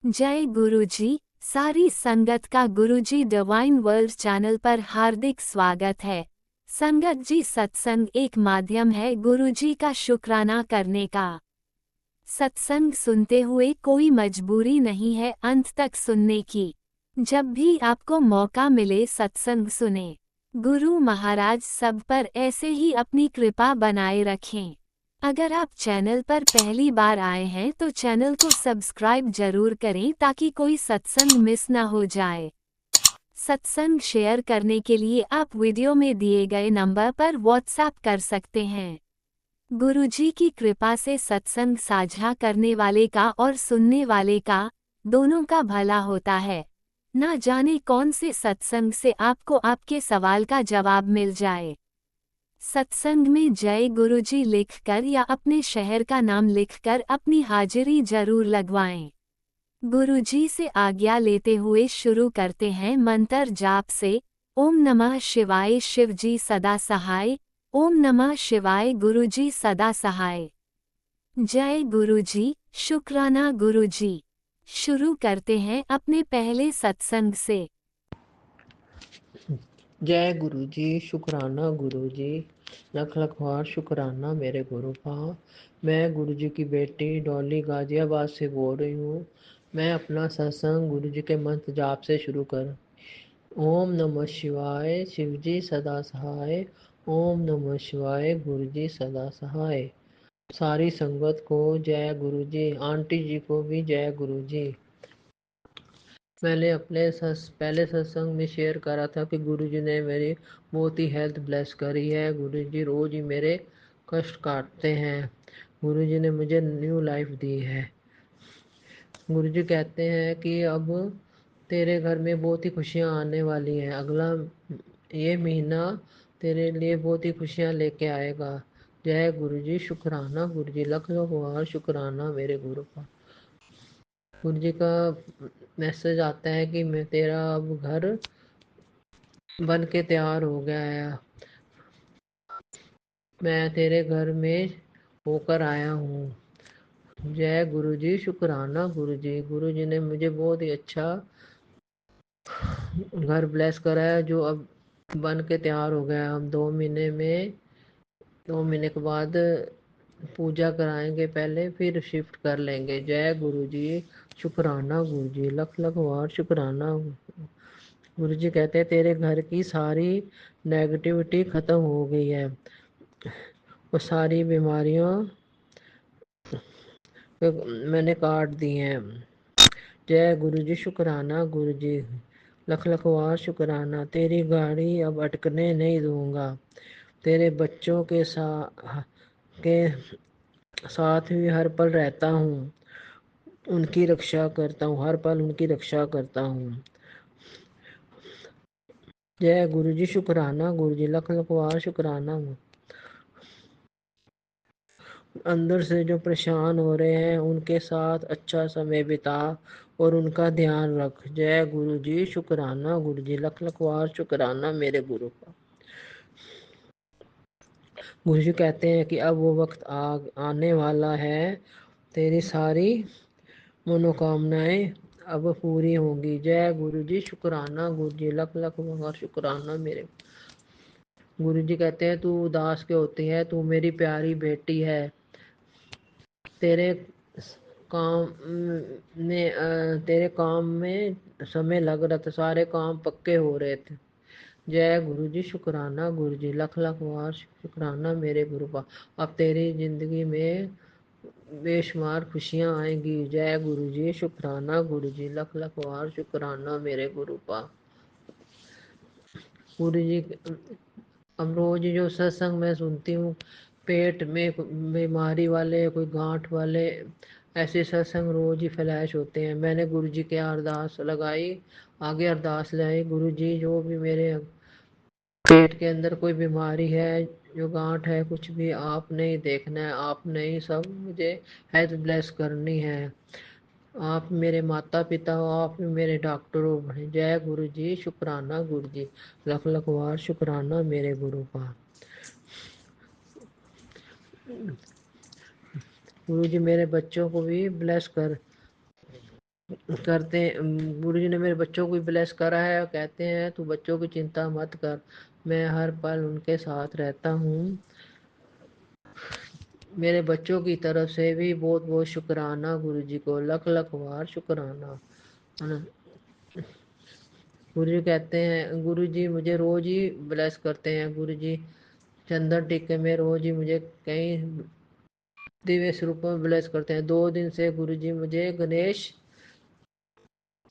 जय गुरुजी। सारी संगत का गुरुजी डिवाइन वर्ल्ड चैनल पर हार्दिक स्वागत है। संगत जी, सत्संग एक माध्यम है गुरुजी का शुक्राना करने का। सत्संग सुनते हुए कोई मजबूरी नहीं है अंत तक सुनने की। जब भी आपको मौका मिले सत्संग सुने। गुरु महाराज सब पर ऐसे ही अपनी कृपा बनाए रखें। अगर आप चैनल पर पहली बार आए हैं तो चैनल को सब्सक्राइब जरूर करें ताकि कोई सत्संग मिस ना हो जाए। सत्संग शेयर करने के लिए आप वीडियो में दिए गए नंबर पर व्हाट्सएप कर सकते हैं। गुरुजी की कृपा से सत्संग साझा करने वाले का और सुनने वाले का, दोनों का भला होता है। ना जाने कौन से सत्संग से आपको आपके सवाल का जवाब मिल जाए। सत्संग में जय गुरुजी लिखकर या अपने शहर का नाम लिखकर अपनी हाजिरी जरूर लगवाएं। गुरुजी से आज्ञा लेते हुए शुरू करते हैं मंत्र जाप से। ओम नमः शिवाय शिवजी सदा सहाय। ओम नमः शिवाय गुरुजी सदा सहाय। जय गुरुजी, शुक्राना गुरुजी। शुरू करते हैं अपने पहले सत्संग से। जय गुरु जी, शुक्राना गुरु जी, लख लख बार शुक्राना मेरे गुरु का। मैं गुरु जी की बेटी डॉली गाजियाबाद से बोल रही हूँ। मैं अपना सत्संग गुरु जी के मंत्र जाप से शुरू कर। ओम नमः शिवाय शिवजी सदा सहाय। ओम नमः शिवाय गुरु जी सदा सहाय। सारी संगत को जय गुरु जी, आंटी जी को भी जय गुरु जी। मैंने अपने पहले सत्संग में शेयर करा था कि गुरुजी ने मेरी बहुत ही हेल्थ ब्लेस करी है। गुरुजी रोज ही मेरे कष्ट काटते हैं। गुरुजी ने मुझे न्यू लाइफ दी है। गुरुजी कहते हैं कि अब तेरे घर में बहुत ही खुशियाँ आने वाली हैं। अगला ये महीना तेरे लिए बहुत ही खुशियाँ लेके आएगा। जय गुरुजी, शुक्राना गुरुजी, लख लख बार शुक्राना मेरे गुरु का। गुरु जी का मैसेज आता है कि मैं तेरा अब घर बन के तैयार हो गया है। मैं तेरे घर में होकर आया हूँ। जय गुरु जी, शुक्राना गुरु जी। गुरु जी ने मुझे बहुत ही अच्छा घर ब्लेस करा है जो अब बन के तैयार हो गया है। हम 2 महीने के बाद पूजा कराएंगे पहले, फिर शिफ्ट कर लेंगे। जय गुरु जी, शुक्राना गुरु जी, लख लख बार शुक्राना। गुरु जी कहते हैं तेरे घर की सारी नेगेटिविटी खत्म हो गई है। वो सारी बीमारियां मैंने काट दी हैं। जय गुरु जी, शुक्राना गुरु जी, लख लख बार शुक्राना। तेरी गाड़ी अब अटकने नहीं दूंगा। तेरे बच्चों के साथ भी हर पल रहता हूँ। उनकी रक्षा करता हूँ, हर पल उनकी रक्षा करता हूँ। जय गुरु जी, शुक्राना गुरु जी, लख लख बार शुक्राना। अंदर से जो परेशान हो रहे हैं उनके साथ अच्छा समय बिता और उनका ध्यान रख। जय गुरु जी, शुक्राना गुरु जी, लख लख बार शुक्राना मेरे गुरु का। गुरु जी कहते हैं कि अब वो वक्त आने वाला है। तेरी सारी मनोकामनाएं अब पूरी होंगी। जय गुरु जी, शुक्राना गुरु जी, लख लख बार शुक्राना मेरे। गुरु जी कहते हैं तू उदास क्यों होती है, तू मेरी प्यारी बेटी है। तेरे काम तेरे काम में समय लग रहा था, सारे काम पक्के हो रहे थे। जय गुरु जी, शुक्राना गुरु जी, लख लख बार शुक्राना मेरे गुरु का। अब तेरी जिंदगी में बेशुमार खुशियां आएंगी। जय गुरु जी, शुक्राना गुरु जी, लख लख बार शुक्राना मेरे गुरु का। गुरु जी अब रोज जो सत्संग मैं सुनती हूँ, पेट में बीमारी वाले, कोई गांठ वाले, ऐसे सत्संग रोज ही फ्लैश होते हैं। मैंने गुरु जी के अरदास लगाई, आगे अरदास लाई, गुरु जी जो भी मेरे पेट के अंदर कोई बीमारी है, जो गांठ है, कुछ भी आपने ही देखना है, आपने ही सब मुझे हेल्थ ब्लेस करनी है। आप मेरे माता पिता हो, आप मेरे डॉक्टर हो बने। जय गुरु जी, शुक्राना गुरु जी, लख लख बार शुक्राना मेरे गुरु का। गुरु जी मेरे बच्चों को भी ब्लेस कर। करते हैं। गुरु जी ने मेरे बच्चों को भी ब्लेस करा है और कहते हैं तू बच्चों की चिंता मत कर, मैं हर पल उनके साथ रहता हूँ। मेरे बच्चों की तरफ से भी बहुत बहुत शुक्राना गुरु जी को, लख लख बार शुक्राना। गुरु जी कहते हैं, गुरु जी मुझे रोज ही ब्लेस करते हैं। गुरु जी चंदन टीके में रोज ही मुझे कई दिव्य स्वरूपों में ब्लेस करते हैं। 2 दिन से गुरु जी मुझे गणेश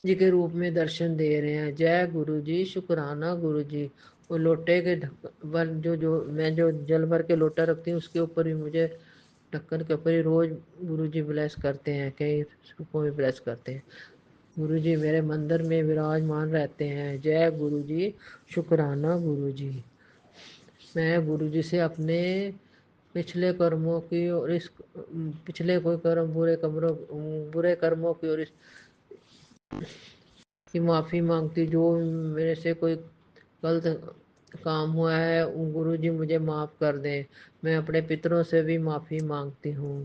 जी के रूप में दर्शन दे रहे हैं। जय गुरु जी, शुक्राना गुरु जी। वो लोटे के ढक्कन जो जो मैं जो जल भर के लोटा रखती हूँ उसके ऊपर भी मुझे ढक्कन के ऊपर ही रोज गुरु जी ब्लेस करते हैं, कई रूपों में ब्लेस करते हैं। गुरु जी मेरे मंदिर में विराजमान रहते हैं। जय गुरु जी, शुक्राना गुरु जी। मैं गुरु जी से अपने पिछले कर्मों की और इस पिछले कोई कर्म बुरे कर्मों की और की माफ़ी मांगती, जो मेरे से कोई गलत काम हुआ है गुरु जी मुझे माफ़ कर दें। मैं अपने पितरों से भी माफ़ी मांगती हूँ।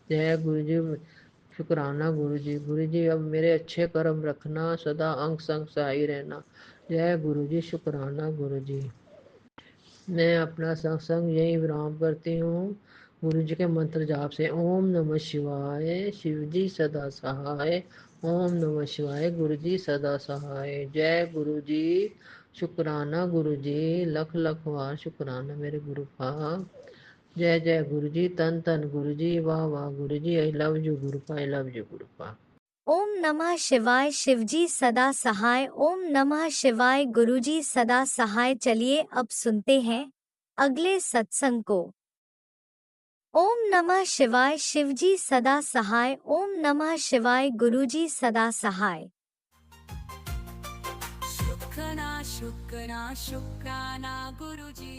जय गुरु जी, शुक्राना गुरु जी। गुरु जी अब मेरे अच्छे कर्म रखना, सदा अंग संग सहाय रहना। जय गुरु जी, शुक्राना गुरु जी। मैं अपना सत्संग यही विराम करती हूँ गुरु जी के मंत्र जाप से। ओम नमः शिवाय, शिव जी सदा सहाय। ओम नमः शिवाय, गुरु जी सदा सहाय। जय गुरु जी, शुक्राना गुरु जी, लख लख वार शुक्राना मेरे गुरु का। जय जय गुरु जी, तन तन गुरु जी, वाह वाह गुरु जी, आई लव यू गुरु पा, आई लव यू गुरु पा। ओम नमः शिवाय, शिवजी सदा सहाय। ओम नमः शिवाय, गुरुजी सदा सहाय। चलिए अब सुनते हैं अगले सत्संग को। ओम नमः शिवाय, शिवजी सदा सहाय। ओम नमः शिवाय, गुरुजी सदा सहाय। शुक्राना शुक्राना शुक्राना गुरुजी।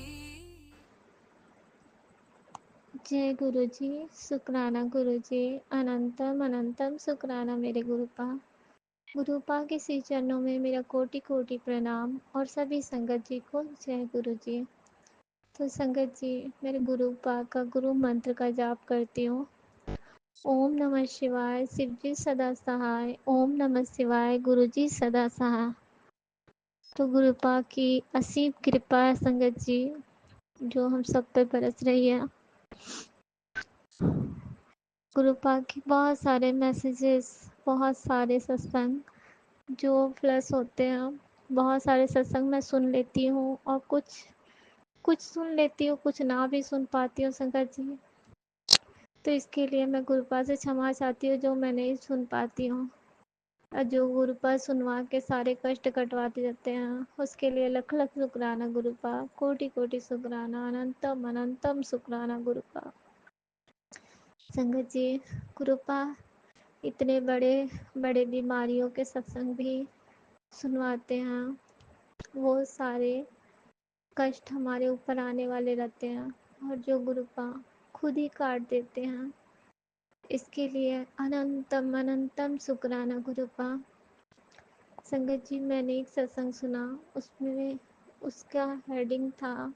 जय गुरु जी, शुक्राना गुरु जी, अनंतम अनंतम शुक्राना मेरे गुरुपा। गुरुपा के श्री चरणों में मेरा कोटि कोटि प्रणाम और सभी संगत जी को जय गुरु जी। तो संगत जी, मेरे गुरुपा का गुरु मंत्र का जाप करती हूँ। ओम नमः शिवाय, शिव जी सदा सहाय। ओम नमः शिवाय, गुरु जी सदा सहाय। तो गुरुपा की असीम कृपा है संगत जी, जो हम सब पे बरस रही है। गुरुपा के बहुत सारे मैसेजेस, बहुत सारे सत्संग जो प्लस होते हैं, बहुत सारे सत्संग मैं सुन लेती हूँ और कुछ कुछ सुन लेती हूँ, कुछ ना भी सुन पाती हूँ संगत जी। तो इसके लिए मैं गुरुपा से क्षमा चाहती हूँ जो मैं नहीं सुन पाती हूँ, और जो गुरुपा सुनवा के सारे कष्ट कटवाते जाते हैं उसके लिए लख लख शुक्राना गुरुपा, कोटि कोटि शुक्राना, अनंतम अनंतम शुक्राना गुरुपा। संगत जी, गुरुपा इतने बड़े बड़े बीमारियों के सत्संग भी सुनवाते हैं। वो सारे कष्ट हमारे ऊपर आने वाले रहते हैं और जो गुरुपा खुद ही काट देते हैं, इसके लिए अनंतम अनंतम शुक्राना गुरुपा। संगत जी, मैंने एक सत्संग सुना, उसमें उसका हेडिंग था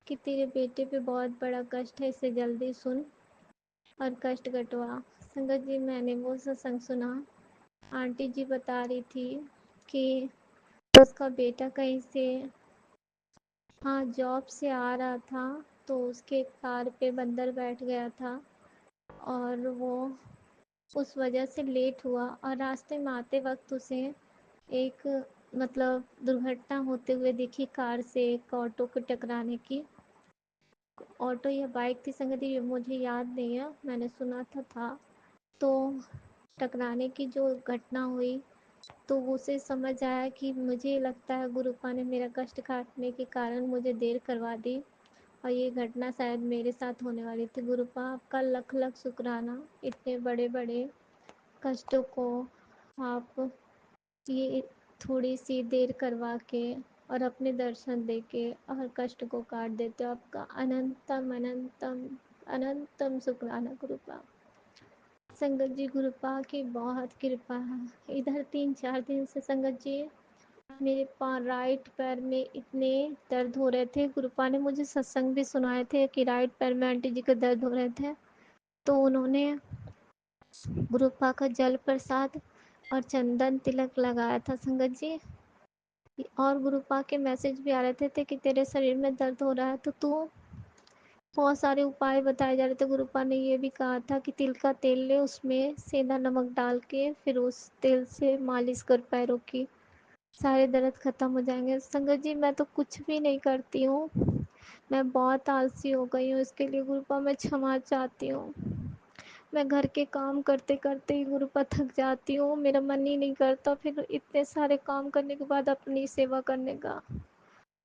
कि तेरे बेटे पे बहुत बड़ा कष्ट है, इसे जल्दी सुन और कष्ट कटवा। संगत जी, मैंने वो सत्संग सुना। आंटी जी बता रही थी कि उसका बेटा कहीं से, हाँ, जॉब से आ रहा था तो उसके कार पे बंदर बैठ गया था और वो उस वजह से लेट हुआ और रास्ते में आते वक्त उसे एक मतलब दुर्घटना होते हुए दिखी, कार से एक ऑटो को टकराने की। ऑटो या बाइक थी संगति, ये मुझे याद नहीं है, मैंने सुना था। तो टकराने की जो घटना हुई तो उसे समझ आया कि मुझे लगता है गुरुपा ने मेरा कष्ट काटने के कारण मुझे देर करवा दी और ये घटना शायद मेरे साथ होने वाली थी। गुरुपा आपका लख लख शुक्राना, इतने बड़े बड़े कष्टों को आप ये थोड़ी सी देर करवा के और अपने दर्शन दे के और कष्ट को काट देते हो। आपका अनंतम अनंतम अनंतम शुक्राना गुरुपा। संगत जी, गुरुपा की बहुत कृपा है। इधर 3-4 दिन से संगत जी मेरे राइट पैर में इतने दर्द हो रहे थे। गुरुपा ने मुझे सत्संग भी सुनाए थे कि राइट पैर में आंटी जी के दर्द हो रहे थे, तो उन्होंने गुरुपा का जल प्रसाद और चंदन तिलक लगाया था संगत जी। और गुरुपा के मैसेज भी आ रहे थे कि तेरे शरीर में दर्द हो रहा है, तो तू बहुत सारे उपाय बताए जा रहे थे। गुरुपा ने ये भी कहा था कि तिल का तेल ले, उसमें सेंधा नमक डाल के फिर उस तेल से मालिश कर पैरों की, सारे दर्द खत्म हो जाएंगे। संगत जी मैं तो कुछ भी नहीं करती हूँ, मैं बहुत आलसी हो गई हूँ, इसके लिए गुरुपा मैं क्षमा चाहती हूँ। मैं घर के काम करते करते ही गुरुपा थक जाती हूँ, मेरा मन ही नहीं करता फिर इतने सारे काम करने के बाद अपनी सेवा करने का।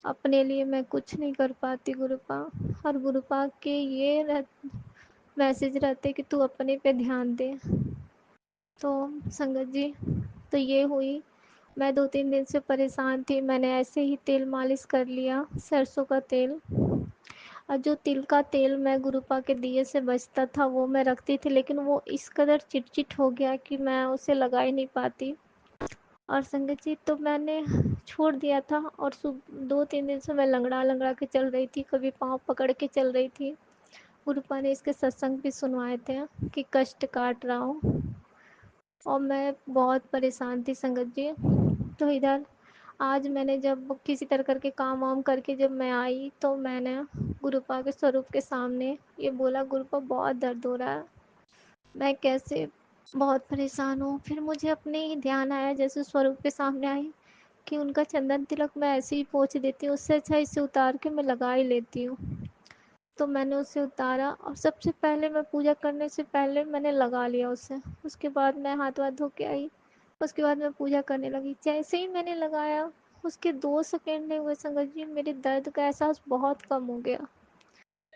अपने लिए मैं कुछ नहीं कर पाती गुरुपा। और गुरुपा के ये मैसेज रहते कि तू अपने पे ध्यान दे। तो संगत जी तो ये हुई, मैं 2-3 दिन से परेशान थी, मैंने ऐसे ही तेल मालिश कर लिया, सरसों का तेल। और जो तिल का तेल मैं गुरुपा के दिए से बचता था वो मैं रखती थी, लेकिन वो इस कदर चिटचिट हो गया कि मैं उसे लगा ही नहीं पाती। और संगत जी तो मैंने छोड़ दिया था, और 2-3 दिन से मैं लंगड़ा लंगड़ा के चल रही थी, कभी पाँव पकड़ के चल रही थी। गुरुपा ने इसके सत्संग भी सुनवाए थे कि कष्ट काट रहा हूँ, और मैं बहुत परेशान थी संगत जी। तो इधर आज मैंने जब किसी तरह करके काम वाम करके जब मैं आई तो मैंने गुरुपा के स्वरूप के सामने ये बोला, गुरुपा बहुत दर्द हो रहा है, मैं कैसे, बहुत परेशान हूँ। फिर मुझे अपने ही ध्यान आया जैसे स्वरूप के सामने आई कि उनका चंदन तिलक मैं ऐसे ही पोंछ देती हूँ, उससे अच्छा इसे उतार के मैं लगा ही लेती हूँ। तो मैंने उसे उतारा और सबसे पहले मैं पूजा करने से पहले मैंने लगा लिया उसे। उसके बाद मैं हाथ वाथ धो के आई, उसके बाद मैं पूजा करने लगी। जैसे ही मैंने लगाया उसके 2 सेकेंड नहीं हुए संगत जी, मेरे दर्द का एहसास बहुत कम हो गया।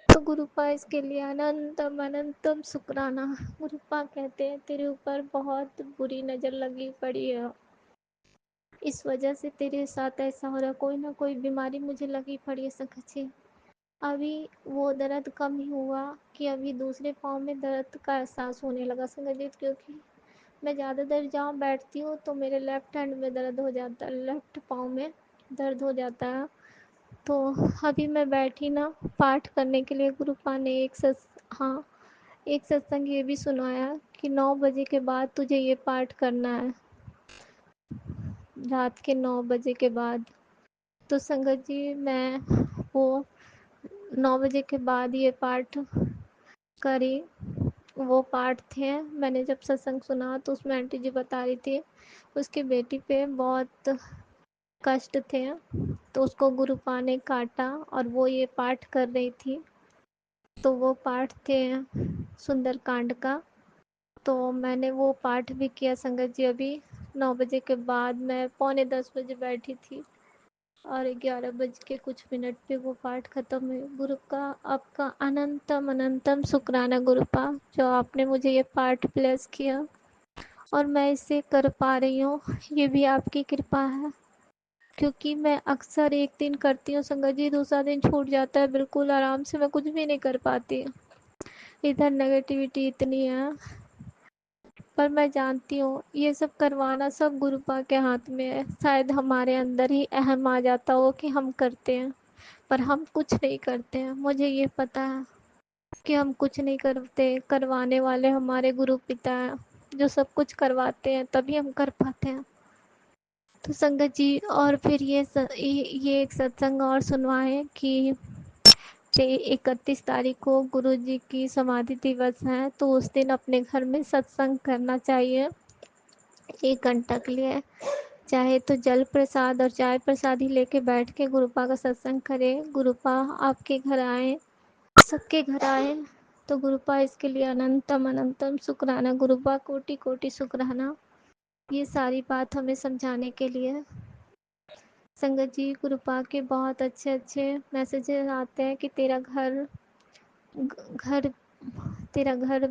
तो गुरुपा इसके लिए अनंतम अनंतम शुक्राना। गुरुपा कहते हैं तेरे ऊपर बहुत बुरी नज़र लगी पड़ी है, इस वजह से तेरे साथ ऐसा हो रहा, कोई ना कोई बीमारी मुझे लगी पड़ी है संगत जी। अभी वो दर्द कम ही हुआ कि अभी दूसरे पाँव में दर्द का एहसास होने लगा संगत जी, क्योंकि मैं ज़्यादा देर जहाँ बैठती हूँ तो मेरे लेफ्ट हैंड में दर्द हो जाता है, लेफ्ट पाँव में दर्द हो जाता है। तो अभी मैं बैठी ना पाठ करने के लिए, गुरुपा ने हाँ एक सत्संग ये भी सुनाया कि 9 बजे के बाद तुझे ये पाठ करना है, रात के 9 बजे के बाद। तो संगत जी मैं वो 9 बजे के बाद ये पाठ करी। वो पाठ थे, मैंने जब सत्संग सुना तो उसमें आंटी जी बता रही थी उसकी बेटी पे बहुत कष्ट थे, तो उसको गुरुपा ने काटा और वो ये पाठ कर रही थी। तो वो पाठ थे सुंदरकांड का, तो मैंने वो पाठ भी किया संगत जी। अभी 9 बजे के बाद मैं 9:45 बजे बैठी थी और 11 बज के कुछ मिनट पे वो पाठ खत्म हुई। गुरु का आपका अनंतम अनंतम शुक्राना गुरुपा, जो आपने मुझे ये पाठ ब्लेस किया और मैं इसे कर पा रही हूँ, ये भी आपकी कृपा है। क्योंकि मैं अक्सर एक दिन करती हूँ संगत जी, दूसरा दिन छूट जाता है, बिल्कुल आराम से मैं कुछ भी नहीं कर पाती। इधर नेगेटिविटी इतनी है, पर मैं जानती हूँ ये सब करवाना सब गुरुपा के हाथ में है। शायद हमारे अंदर ही अहम आ जाता हो कि हम करते हैं, पर हम कुछ नहीं करते हैं। मुझे ये पता है कि हम कुछ नहीं करते, करवाने वाले हमारे गुरु पिता हैं जो सब कुछ करवाते हैं, तभी हम कर पाते हैं। तो संगत जी और फिर ये एक सत्संग और सुनवाए कि 31 तारीख को गुरु जी की समाधि दिवस है, तो उस दिन अपने घर में सत्संग करना चाहिए 1 घंटा के लिए। चाहे तो जल प्रसाद और चाय प्रसाद ही लेके बैठ के गुरुपा का सत्संग करें। गुरुपा आपके घर आए, सबके घर आए। तो गुरुपा इसके लिए अनंतम अनंतम शुक्राना। गुरुपा कोटि कोटि शुक्राना, ये सारी बात हमें समझाने के लिए। संगत जी गुरुपा के बहुत अच्छे अच्छे मैसेजेस आते हैं कि घर तेरा घर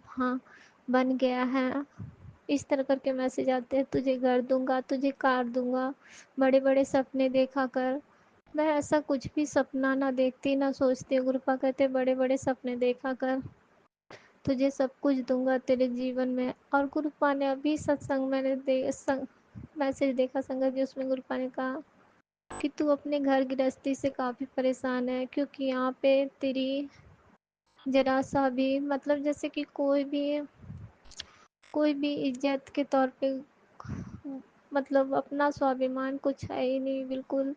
हाँ बन गया है, इस तरह करके मैसेज आते हैं। तुझे घर दूंगा, तुझे कार दूंगा, बड़े बड़े सपने देखा कर। मैं ऐसा कुछ भी सपना ना देखती ना सोचती। गुरुपा कहते बड़े बड़े सपने देखा कर, तुझे सब कुछ दूंगा तेरे जीवन में। और गुरुपा ने अभी सत्संग मैंने मैसेज देखा संगत जी, उसमें गुरुपा ने कहा कि तू अपने घर गृहस्थी से काफ़ी परेशान है, क्योंकि यहाँ पे तेरी जरा सा भी मतलब जैसे कि कोई भी कोई भी इज्जत के तौर पे मतलब अपना स्वाभिमान कुछ है ही नहीं, बिल्कुल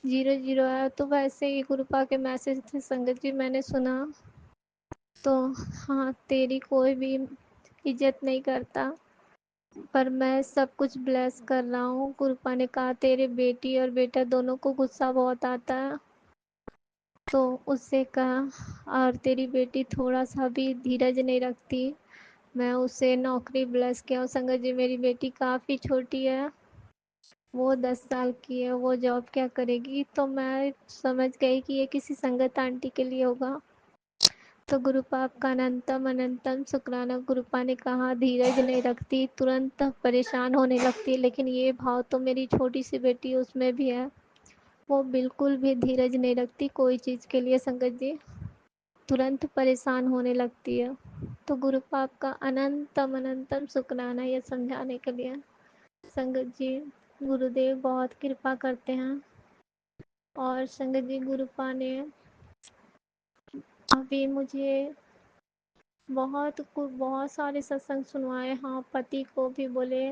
जीरो जीरो है। तो वैसे ही गुरुपा के मैसेज थे संगत जी, मैंने सुना तो हाँ, तेरी कोई भी इज्जत नहीं करता, पर मैं सब कुछ ब्लेस कर रहा हूँ। गुरुपा ने कहा तेरे बेटी और बेटा दोनों को गुस्सा बहुत आता है, तो उससे कहा और तेरी बेटी थोड़ा सा भी धीरज नहीं रखती। मैं उसे नौकरी ब्लेस किया हूँ संगत जी। मेरी बेटी काफ़ी छोटी है, वो 10 साल की है, वो जॉब क्या करेगी, तो मैं समझ गई कि ये किसी संगत आंटी के लिए होगा। तो गुरुपा आपका अनंतम अनंतम शुक्राना। गुरुपा ने कहा धीरज नहीं रखती, तुरंत परेशान होने लगती है, लेकिन ये भाव तो मेरी छोटी सी बेटी उसमें भी है, वो बिल्कुल भी धीरज नहीं रखती कोई चीज़ के लिए संगत जी, तुरंत परेशान होने लगती है। तो गुरुपा आपका अनंतम अनंतम शुक्राना ये समझाने के लिए। संगत जी, गुरुदेव बहुत कृपा करते हैं। और संगत जी, गुरुपा ने अभी मुझे बहुत सारे सत्संग सुनवाए। हाँ, पति को भी बोले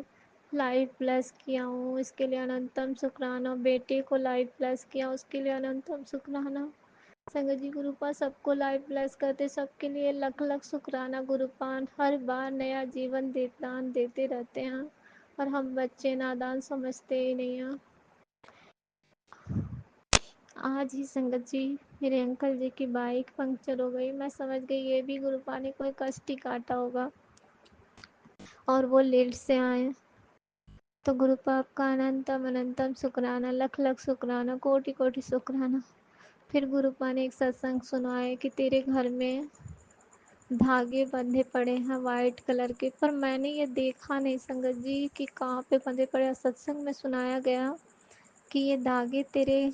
लाइव प्लस किया हूँ, इसके लिए अनंतम शुक्राना। बेटे को लाइव प्लस किया, उसके लिए अनंतम शुक्राना। संगत जी, गुरुपा सबको लाइव प्लस करते, सबके लिए लख लख शुक्राना। गुरुपान हर बार नया जीवन दान देते रहते हैं, और हम बच्चे नादान समझते ही नहीं हैं। आज ही संगत जी, मेरे अंकल जी की बाइक पंक्चर हो गई। मैं समझ गई ये भी गुरुपा ने कोई कष्ट ही काटा होगा, और वो लेट से आए। तो गुरुपा आपका अनंतम अनंतम शुक्राना, लख लख शुक्राना, कोटि कोटि शुक्राना। फिर गुरुपा ने एक सत्संग सुनाए कि तेरे घर में धागे बंधे पड़े हैं वाइट कलर के, पर मैंने ये देखा नहीं संगत जी कि कहाँ पे बंधे पड़े हैं। सत्संग में सुनाया गया कि ये धागे तेरे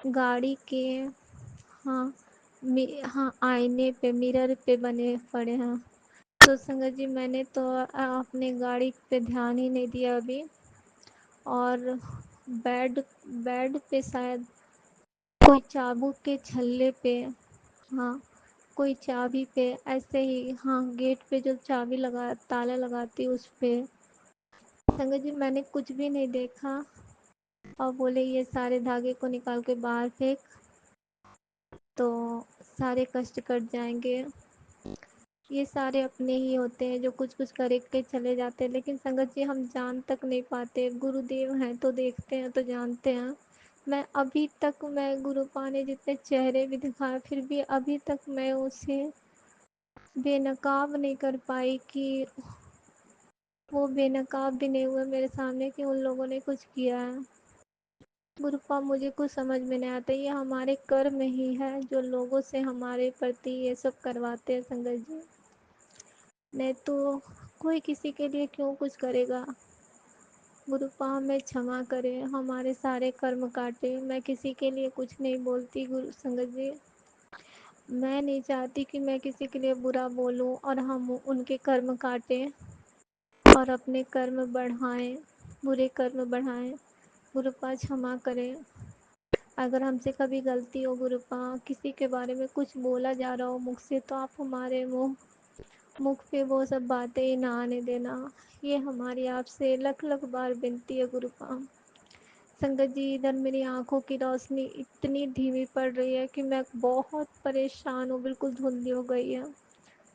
गाड़ी के, हाँ, हाँ, आईने पे, मिरर पे बने पड़े हैं। तो संगत जी, मैंने तो अपने गाड़ी पे ध्यान ही नहीं दिया अभी। और बेड बेड पे शायद कोई चाबुक के छल्ले पे, हाँ, कोई चाबी पे ऐसे ही, हाँ, गेट पे जो चाबी लगा ताला लगाती उस पे। संगत जी, मैंने कुछ भी नहीं देखा, और बोले ये सारे धागे को निकाल के बाहर फेंक, तो सारे कष्ट कट जाएंगे। ये सारे अपने ही होते हैं जो कुछ कुछ करके चले जाते हैं, लेकिन संगत जी हम जान तक नहीं पाते। गुरुदेव हैं तो देखते हैं तो जानते हैं। मैं गुरुपा ने जितने चेहरे भी दिखाए, फिर भी अभी तक मैं उसे बेनकाब नहीं कर पाई कि वो बेनकाब भी नहीं हुए मेरे सामने कि उन लोगों ने कुछ किया है। गुरुपा, मुझे कुछ समझ में नहीं आता, ये हमारे कर्म ही है जो लोगों से हमारे प्रति ये सब करवाते हैं संगत जी। नहीं तो कोई किसी के लिए क्यों कुछ करेगा। गुरुपा हमें क्षमा करे, हमारे सारे कर्म काटे। मैं किसी के लिए कुछ नहीं बोलती गुरु संगत जी। मैं नहीं चाहती कि मैं किसी के लिए बुरा बोलूं और हम उनके कर्म काटें और अपने कर्म बढ़ाएं, बुरे कर्म बढ़ाएं। गुरुपा क्षमा करें, अगर हमसे कभी गलती हो गुरुपा, किसी के बारे में कुछ बोला जा रहा हो मुख से, तो आप हमारे मुख पे वो सब बातें ही ना आने देना। ये हमारी आपसे लख लख बार विनती है गुरुपा। संगत जी, इधर मेरी आंखों की रोशनी इतनी धीमी पड़ रही है कि मैं बहुत परेशान हूँ, बिल्कुल धुंधली हो गई है।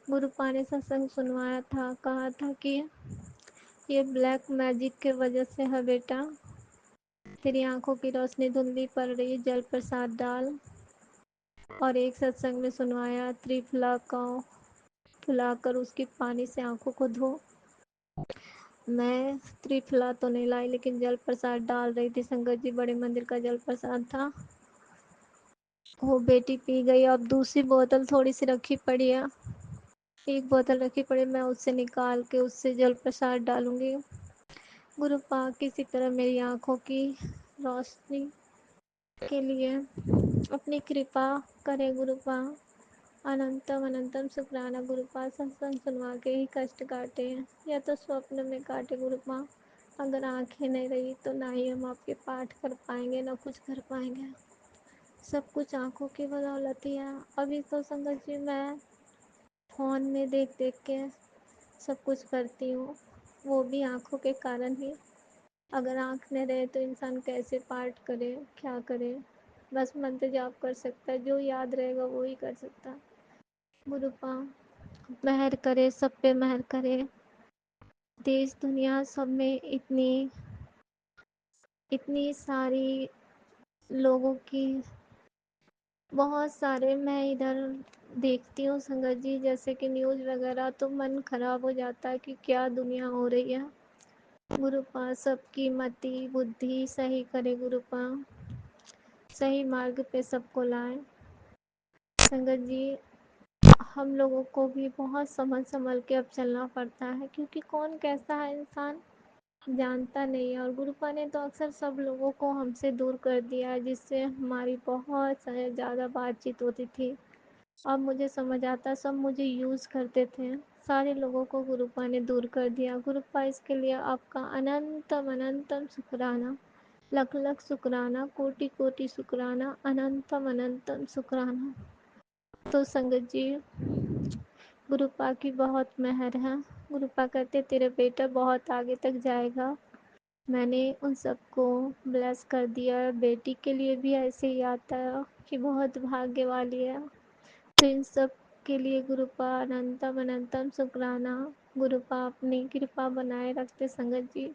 गुरुपा ने सत्संग सुनवाया था, कहा था कि ये ब्लैक मैजिक के वजह से है बेटा, तेरी आंखों की रोशनी धुंधली पड़ रही है, जल प्रसाद डाल। और एक सत्संग में सुनवाया त्रिफला का फुलाकर उसकी पानी से आंखों को धो। मैं त्रिफला तो नहीं लाई, लेकिन जल प्रसाद डाल रही थी संगत जी, बड़े मंदिर का जल प्रसाद था। वो बेटी पी गई, अब दूसरी बोतल थोड़ी सी रखी पड़ी है, एक बोतल रखी पड़ी, मैं उससे निकाल के उससे जल प्रसाद डालूंगी। गुरुपा किसी तरह मेरी आंखों की रोशनी के लिए अपनी कृपा करे गुरुपा। अनंतम अनंतम शुक्राना गुरुपा, सत्संग सुनवा के ही कष्ट काटे, या तो स्वप्न में काटे गुरुपा। अगर आंखें नहीं रही तो ना ही हम आपके पाठ कर पाएंगे, ना कुछ कर पाएंगे। सब कुछ आंखों की बदौलत ही है। अभी तो संगत जी मैं फ़ोन में देख देख के सब कुछ करती हूँ, वो भी आँखों के कारण ही। अगर आँख नहीं रहे तो इंसान कैसे पाठ करे, क्या करे। बस मंत्र जाप कर सकता है, जो याद रहेगा वो ही कर सकता है। गुरुपा मेहर करे, सब पे मेहर करे। देश दुनिया सब में इतनी इतनी सारी लोगों की, बहुत सारे, मैं इधर देखती हूँ संगत जी, जैसे कि न्यूज़ वगैरह, तो मन खराब हो जाता है कि क्या दुनिया हो रही है। गुरुपा सबकी मति बुद्धि सही करे, गुरुपा सही मार्ग पे सबको लाए। संगत जी, हम लोगों को भी बहुत समझ संभल के अब चलना पड़ता है, क्योंकि कौन कैसा है इंसान जानता नहीं है। और गुरुपा ने तो अक्सर सब लोगों को हमसे दूर कर दिया है, जिससे हमारी बहुत ज़्यादा बातचीत होती थी। अब मुझे समझ आता, सब मुझे यूज़ करते थे। सारे लोगों को गुरुपा ने दूर कर दिया। गुरुपा इसके लिए आपका अनंतम अनंतम शुक्राना, लख लख शुक्राना, कोटि कोटि शुक्राना, अनंतम अनंतम शुक्राना। तो संगत जी, गुरुपा की बहुत मेहर है। गुरुपा कहते तेरे बेटा बहुत आगे तक जाएगा। मैंने उन सबको ब्लेस कर दिया। बेटी के लिए भी ऐसे ही आता है कि बहुत भाग्य वाली है। तो इन सब के लिए गुरुपा अनंतम अनंतम शुक्राना। गुरुपा अपनी कृपा बनाए रखते संगत जी,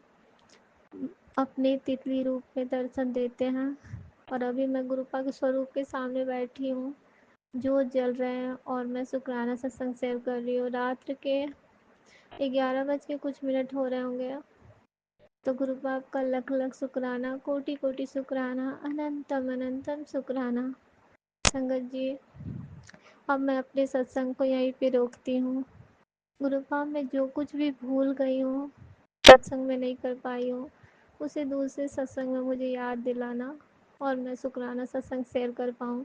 अपने तितली रूप में दर्शन देते हैं। और अभी मैं गुरुपा के स्वरूप के सामने बैठी हूँ, जो जल रहे हैं, और मैं शुक्राना सत्संग शेयर कर रही हूँ। रात्र के 11 बज के कुछ मिनट हो रहे होंगे। तो गुरुपा आपका लख लख शुक्राना, कोटि कोटि शुक्राना, अनंतम अनंतम शुक्राना। संगत जी, अब मैं अपने सत्संग को यहीं पे रोकती हूँ। गुरुपा मैं जो कुछ भी भूल गई हूँ, सत्संग में नहीं कर पाई हूँ, उसे दूसरे सत्संग में मुझे याद दिलाना, और मैं शुक्राना सत्संग शेयर कर पाऊँ।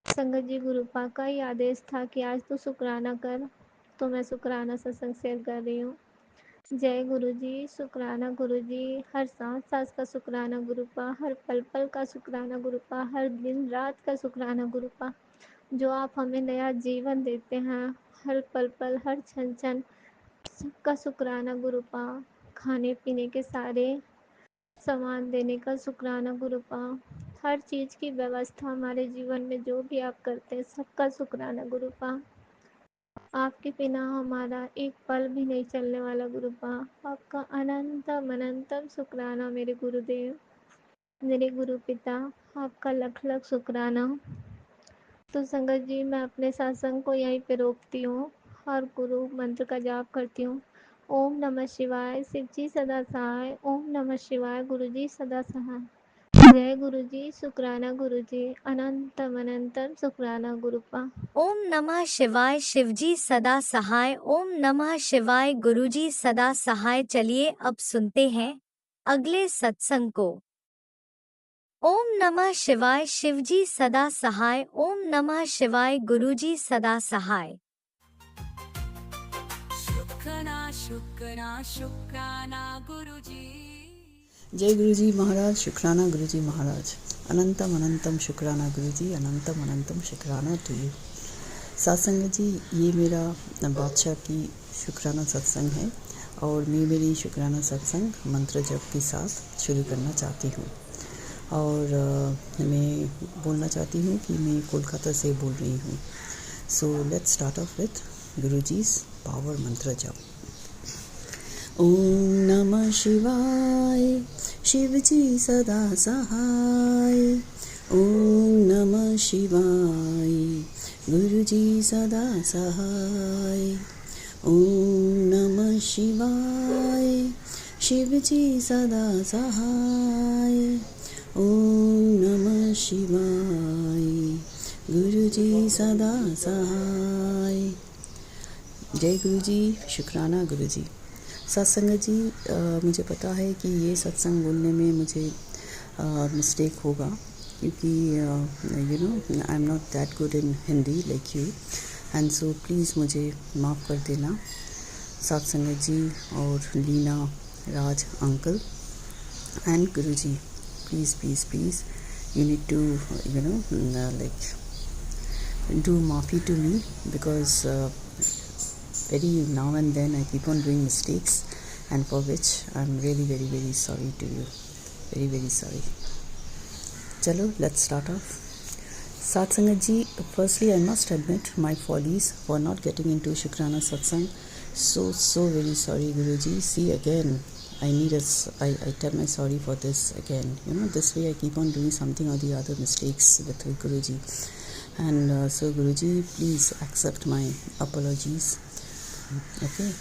संगत जी, गुरुपा का ही आदेश था कि आज तो शुक्राना कर, तो मैं शुक्राना सत्संग शेयर कर रही हूँ। जय गुरु जी, शुक्राना गुरु जी, हर सांस सांस का शुक्राना गुरुपा, हर पल पल का शुक्राना गुरुपा, हर दिन रात का शुक्राना गुरुपा, जो आप हमें नया जीवन देते हैं, हर पल पल हर क्षण क्षण सबका शुक्राना गुरुपा, खाने पीने के सारे सामान देने का शुक्राना गुरुपा, हर चीज़ की व्यवस्था हमारे जीवन में जो भी आप करते हैं सबका शुक्राना गुरुपा। आपके बिना हमारा एक पल भी नहीं चलने वाला गुरुपा। आपका अनंतम अनंतम शुक्राना मेरे गुरुदेव, मेरे गुरु पिता, आपका लख लख शुक्राना। तो संगत जी, मैं अपने सत्संग को यहीं पे रोकती हूँ और गुरु मंत्र का जाप करती हूँ। ओम नमः शिवाय, शिव जी सदा सहाय। ओम नमः शिवाय, गुरु जी सदा सहाय। जय गुरु जी, शुक्राना गुरु जी, अनंतम अनंतम शुक्राना गुरुपा। ओम नमः शिवाय, शिवजी सदा सहाय। ओम नमः शिवाय, गुरुजी सदा सहाय। चलिए अब सुनते हैं अगले सत्संग को। ओम नमः शिवाय, शिवजी सदा सहाय। ओम नमः शिवाय, गुरुजी सदा सहाय। शुक्राना शुक्राना शुक्राना गुरुजी। जय गुरुजी महाराज, शुक्राना गुरुजी महाराज, अनंतम अनंतम शुक्राना गुरुजी, अनंतम अनंतम शुक्राना टू यू। सत्संग जी, ये मेरा बादशाह की शुक्राना सत्संग है, और मैं मेरी शुक्राना सत्संग मंत्र जप के साथ शुरू करना चाहती हूँ। और मैं बोलना चाहती हूँ कि मैं कोलकाता से बोल रही हूँ। So let's start of with Guruji's power मंत्र जप। ओम नमः शिवाय, शिवजी सदा सहाय। ओम नमः शिवाय, गुरुजी सदा सहाय। ओम नमः शिवाय, शिवजी सदा सहाय। ओम नमः शिवाय, गुरुजी सदा सहाय। जय गुरुजी, शुक्राना गुरुजी। सत्संग जी, मुझे पता है कि ये सत्संग बोलने में मुझे मिस्टेक होगा, क्योंकि you know I am not that good in Hindi like you, and so please मुझे माफ़ कर देना। सत्संग जी और Leena Raj uncle and Guruji, please please please you need to like do maafi to me, because very now and then I keep on doing mistakes, and for which I'm really very very sorry to you. Very very sorry. Chalo, let's start off. Satsangat ji, firstly I must admit my follies for not getting into Shukrana Satsang. So very sorry, Guruji. See, again I tell my sorry for this again. This way I keep on doing something or the other mistakes with Guruji. And so Guruji, please accept my apologies. Okay.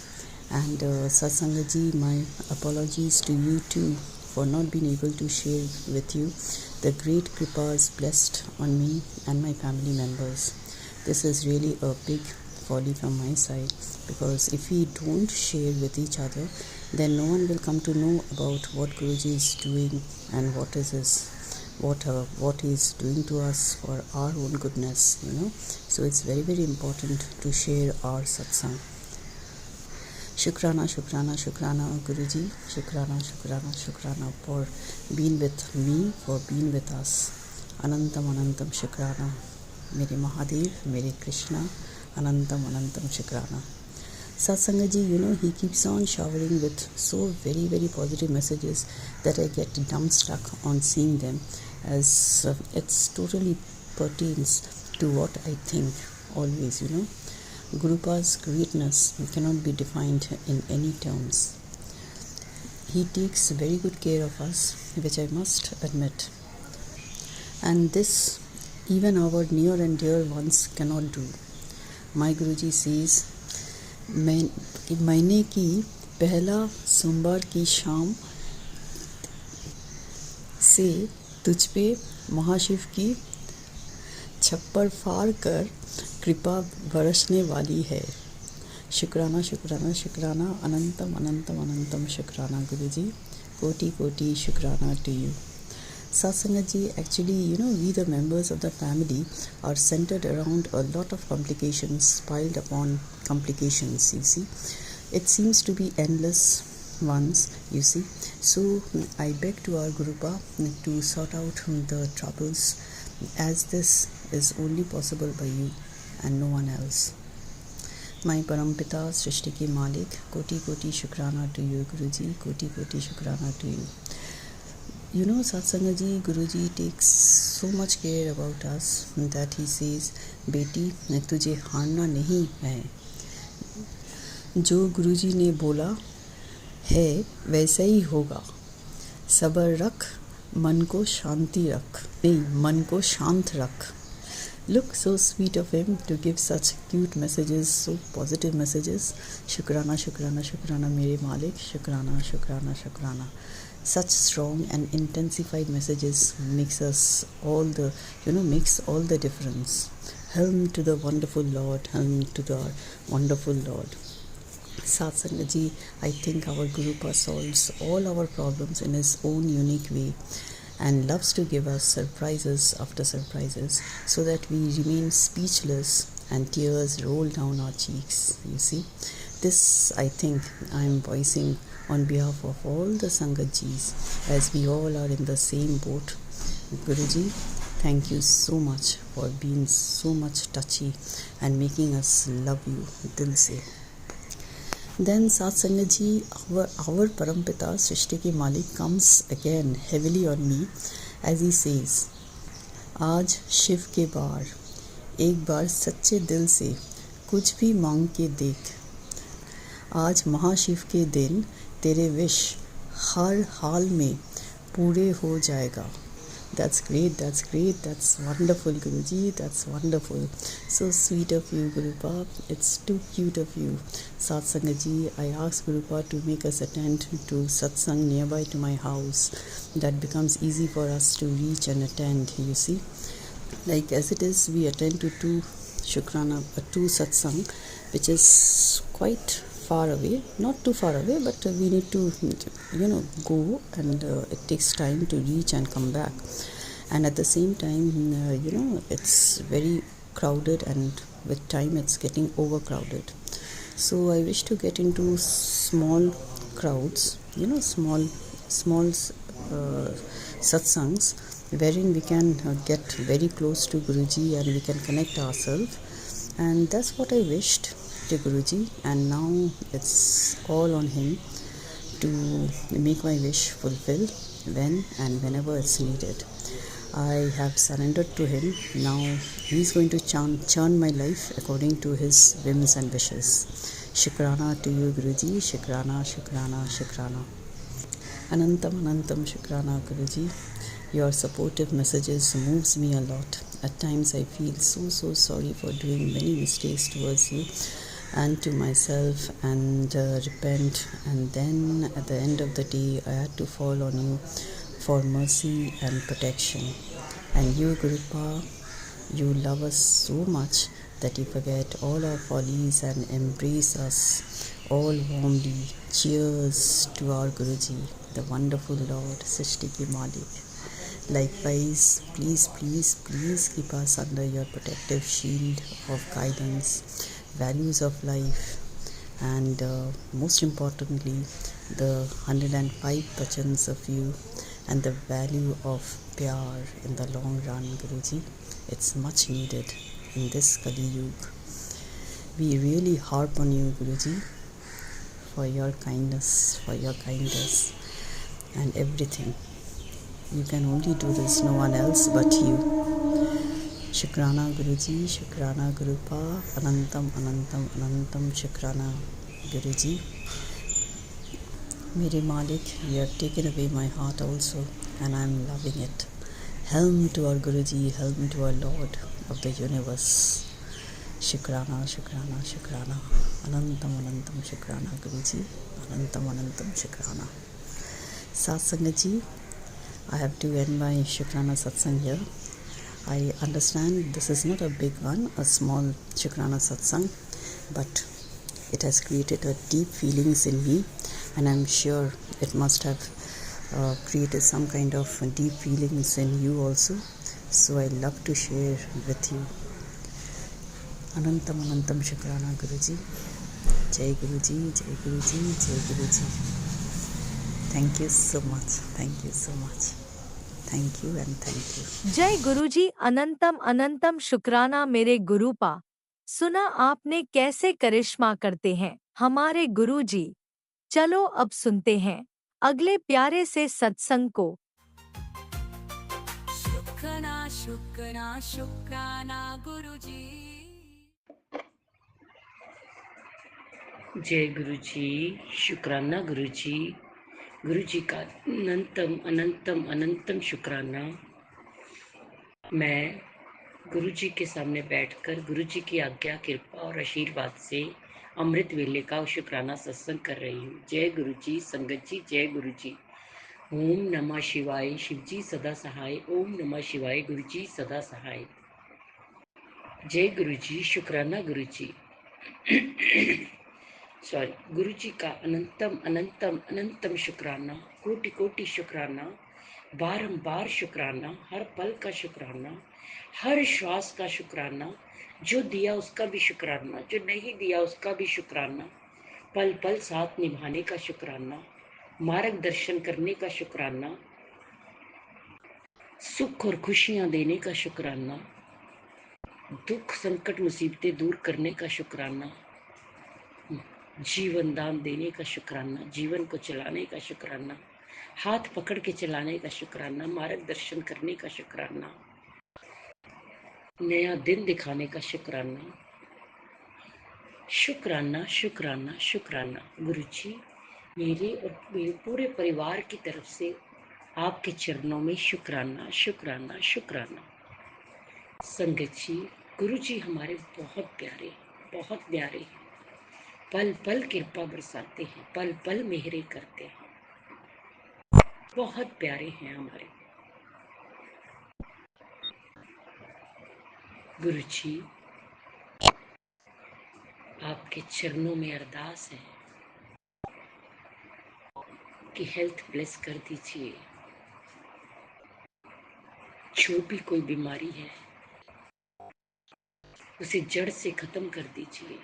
And Satsangat ji, my apologies to you too for not being able to share with you the great kripas blessed on me and my family members. This is really a big folly from my side, because if we don't share with each other, then no one will come to know about what Guruji is doing and what he is doing to us for our own goodness. So it's very very important to share our satsang. Shukrana, Shukrana, Shukrana, Guruji. Shukrana, Shukrana, Shukrana for being with me, for being with us. Anantam, Anantam, Shukrana. Mere Mahadev, Mere Krishna. Anantam, Anantam, Shukrana. Satsangat ji, he keeps on showering with so very, very positive messages that I get dumbstruck on seeing them, as it's totally pertains to what I think always, Gurupa's greatness cannot be defined in any terms. He takes very good care of us, which I must admit. And this, even our near and dear ones cannot do. My Guruji says, महीने की पहला सोमवार की शाम से तुझ पे महाशिव की छप्पर फाड़ कर कृपा बरसने वाली है. शुक्राना, शुक्राना, शुक्राना, अनंतम अनंतम अनंतम शुक्राना Guruji. Koti koti शुक्राना to you. Satsangat ji, actually, we the members of the family are centered around a lot of complications, piled upon complications, you see. It seems to be endless ones, you see. So I beg to our Gurupa to sort out the troubles, as this is only possible by you and no one else. My Parampita, Srishti ke Malik, koti koti shukrana to you, Guruji, koti koti shukrana to you. Satsangat ji, Guruji takes so much care about us that he says, बेटी तुझे हारना नहीं है. जो गुरुजी ने बोला है वैसा ही होगा. सब्र रख, मन को शांति रख. नहीं, मन को शांत रख. Look, so sweet of him to give such cute messages, so positive messages. Shukrana, Shukrana, Shukrana, Mere Malik. Shukrana, Shukrana, Shukrana. Such strong and intensified messages makes all the difference. Helm to the wonderful Lord, helm to the wonderful Lord. Satsangat ji, I think our Gurupa solves all our problems in his own unique way and loves to give us surprises after surprises, so that we remain speechless and tears roll down our cheeks, you see. This, I think, I am voicing on behalf of all the Sangatjis, as we all are in the same boat. Guruji, thank you so much for being so much touchy and making us love you dil se. Then Satsangat ji, our Parampita Srishti ke Malik comes again heavily on me as he says, आज शिव के बार, एक बार सच्चे दिल से कुछ भी मांग के देख. आज महाशिव के दिन तेरे विश हर हाल में पूरे हो जाएगा. That's great, that's great, that's wonderful, Guruji, that's wonderful. So sweet of you, Gurupa. It's too cute of you. Satsangat ji, I asked Gurupa to make us attend to satsang nearby to my house. That becomes easy for us to reach and attend, you see. Like as it is, we attend to two satsang, which is quite far away, not too far away, but we need to go, and it takes time to reach and come back. And at the same time, it's very crowded, and with time it's getting overcrowded. So I wish to get into small crowds, small satsangs, wherein we can get very close to Guruji and we can connect ourselves. And that's what I wished to Guruji, and now it's all on him to make my wish fulfill when and whenever it's needed. I have surrendered to him. Now he's going to churn my life according to his whims and wishes. Shukrana to you, Guruji. Shukrana, Shukrana, Shukrana. Anantam, Anantam, Shukrana, Guruji. Your supportive messages moves me a lot. At times I feel so sorry for doing many mistakes towards you and to myself, and repent, and then at the end of the day I had to fall on you for mercy and protection. And you, Gurupa, you love us so much that you forget all our follies and embrace us all warmly. Cheers to our Guruji, the wonderful Lord, Srishti Ki Malik. Likewise, please keep us under your protective shield of guidance, values of life, and most importantly, the 105 bhajans of you and the value of pyar in the long run, Guruji. It's much needed in this Kali Yuga. We really harp on you, Guruji, for your kindness, and everything. You can only do this, no one else but you. Shukrana Guruji, Shukrana Gurupa, Anantam, Anantam, Anantam, Shukrana Guruji. Mere Malik, you have taken away my heart also, and I am loving it. Helm to our Guruji, helm to our Lord of the universe. Shukrana, Shukrana, Shukrana. Anantam, Anantam, Shukrana Guruji. Anantam, Anantam, Shukrana. Satsangaji, I have to end my Shukrana Satsang here. I understand this is not a big one, a small Shukrana Satsang, but it has created a deep feelings in me, and I'm sure it must have created some kind of deep feelings in you also. So I love to share with you. Anantam, Anantam, Shukrana Guruji. Jai Guruji, Jai Guruji, Jai Guruji. Thank you so much. Thank you so much. Thank you and thank you. जय गुरुजी, अनंतम अनंतम शुक्राना मेरे गुरुपा। सुना आपने कैसे करिश्मा करते हैं हमारे गुरुजी। चलो अब सुनते हैं अगले प्यारे से सत्संग को। शुक्राना शुक्राना शुक्राना गुरुजी। जय गुरु जी। शुक्राना गुरु जी। गुरु जी का अनंतम अनंतम अनंतम शुक्राना। मैं गुरु जी के सामने बैठकर गुरु जी की आज्ञा, कृपा और आशीर्वाद से अमृत वेले का शुक्राना सत्संग कर रही हूँ। जय गुरु जी। संगत जी जय गुरु जी। ओम नमः शिवाय। शिव जी सदा सहाय। ओम नमः शिवाय। गुरु जी सदा सहाय। जय गुरु जी। शुक्राना गुरु जी। गुरु जी का अनंतम अनंतम अनंतम शुक्राना, कोटि कोटि शुक्राना, बारंबार शुक्राना, हर पल का शुक्राना, हर श्वास का शुक्राना, जो दिया उसका भी शुक्राना, जो नहीं दिया उसका भी शुक्राना, पल पल साथ निभाने का शुक्राना, मार्गदर्शन करने का शुक्राना, सुख और खुशियां देने का शुक्राना, दुख संकट मुसीबतें दूर करने का शुक्राना, जीवन दान देने का शुक्राना, जीवन को चलाने का शुक्राना, हाथ पकड़ के चलाने का शुक्राना, मार्गदर्शन करने का शुक्राना, नया दिन दिखाने का शुक्राना। शुक्राना शुक्राना शुक्राना। गुरु जी, मेरे और मेरे पूरे परिवार की तरफ से आपके चरणों में शुक्राना शुक्राना शुक्राना। संगत जी, गुरु जी हमारे बहुत प्यारे हैं। पल पल कृपा बरसाते हैं, पल पल मेहरे करते हैं, बहुत प्यारे हैं हमारे गुरु जी। आपके चरणों में अरदास है कि हेल्थ ब्लेस कर दीजिए। जो भी कोई बीमारी है उसे जड़ से खत्म कर दीजिए।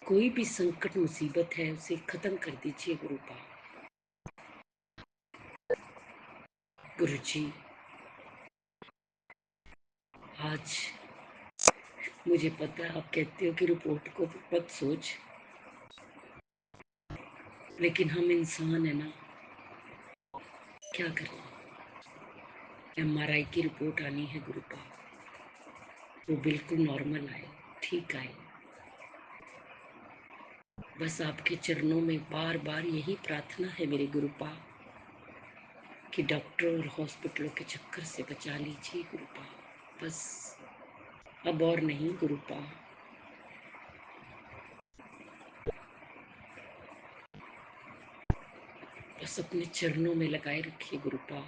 कोई भी संकट मुसीबत है उसे खत्म कर दीजिए गुरुपा। गुरु जी, आज मुझे पता है आप कहते हो कि रिपोर्ट को मत सोच, लेकिन हम इंसान है ना, क्या करें। MRI की रिपोर्ट आनी है गुरुपा, वो बिल्कुल नॉर्मल आए, ठीक आए। बस आपके चरणों में बार बार यही प्रार्थना है मेरे गुरुपा कि डॉक्टर और हॉस्पिटलों के चक्कर से बचा लीजिए गुरुपा, बस अब और नहीं गुरुपा। बस अपने चरणों में लगाए रखिए गुरुपा।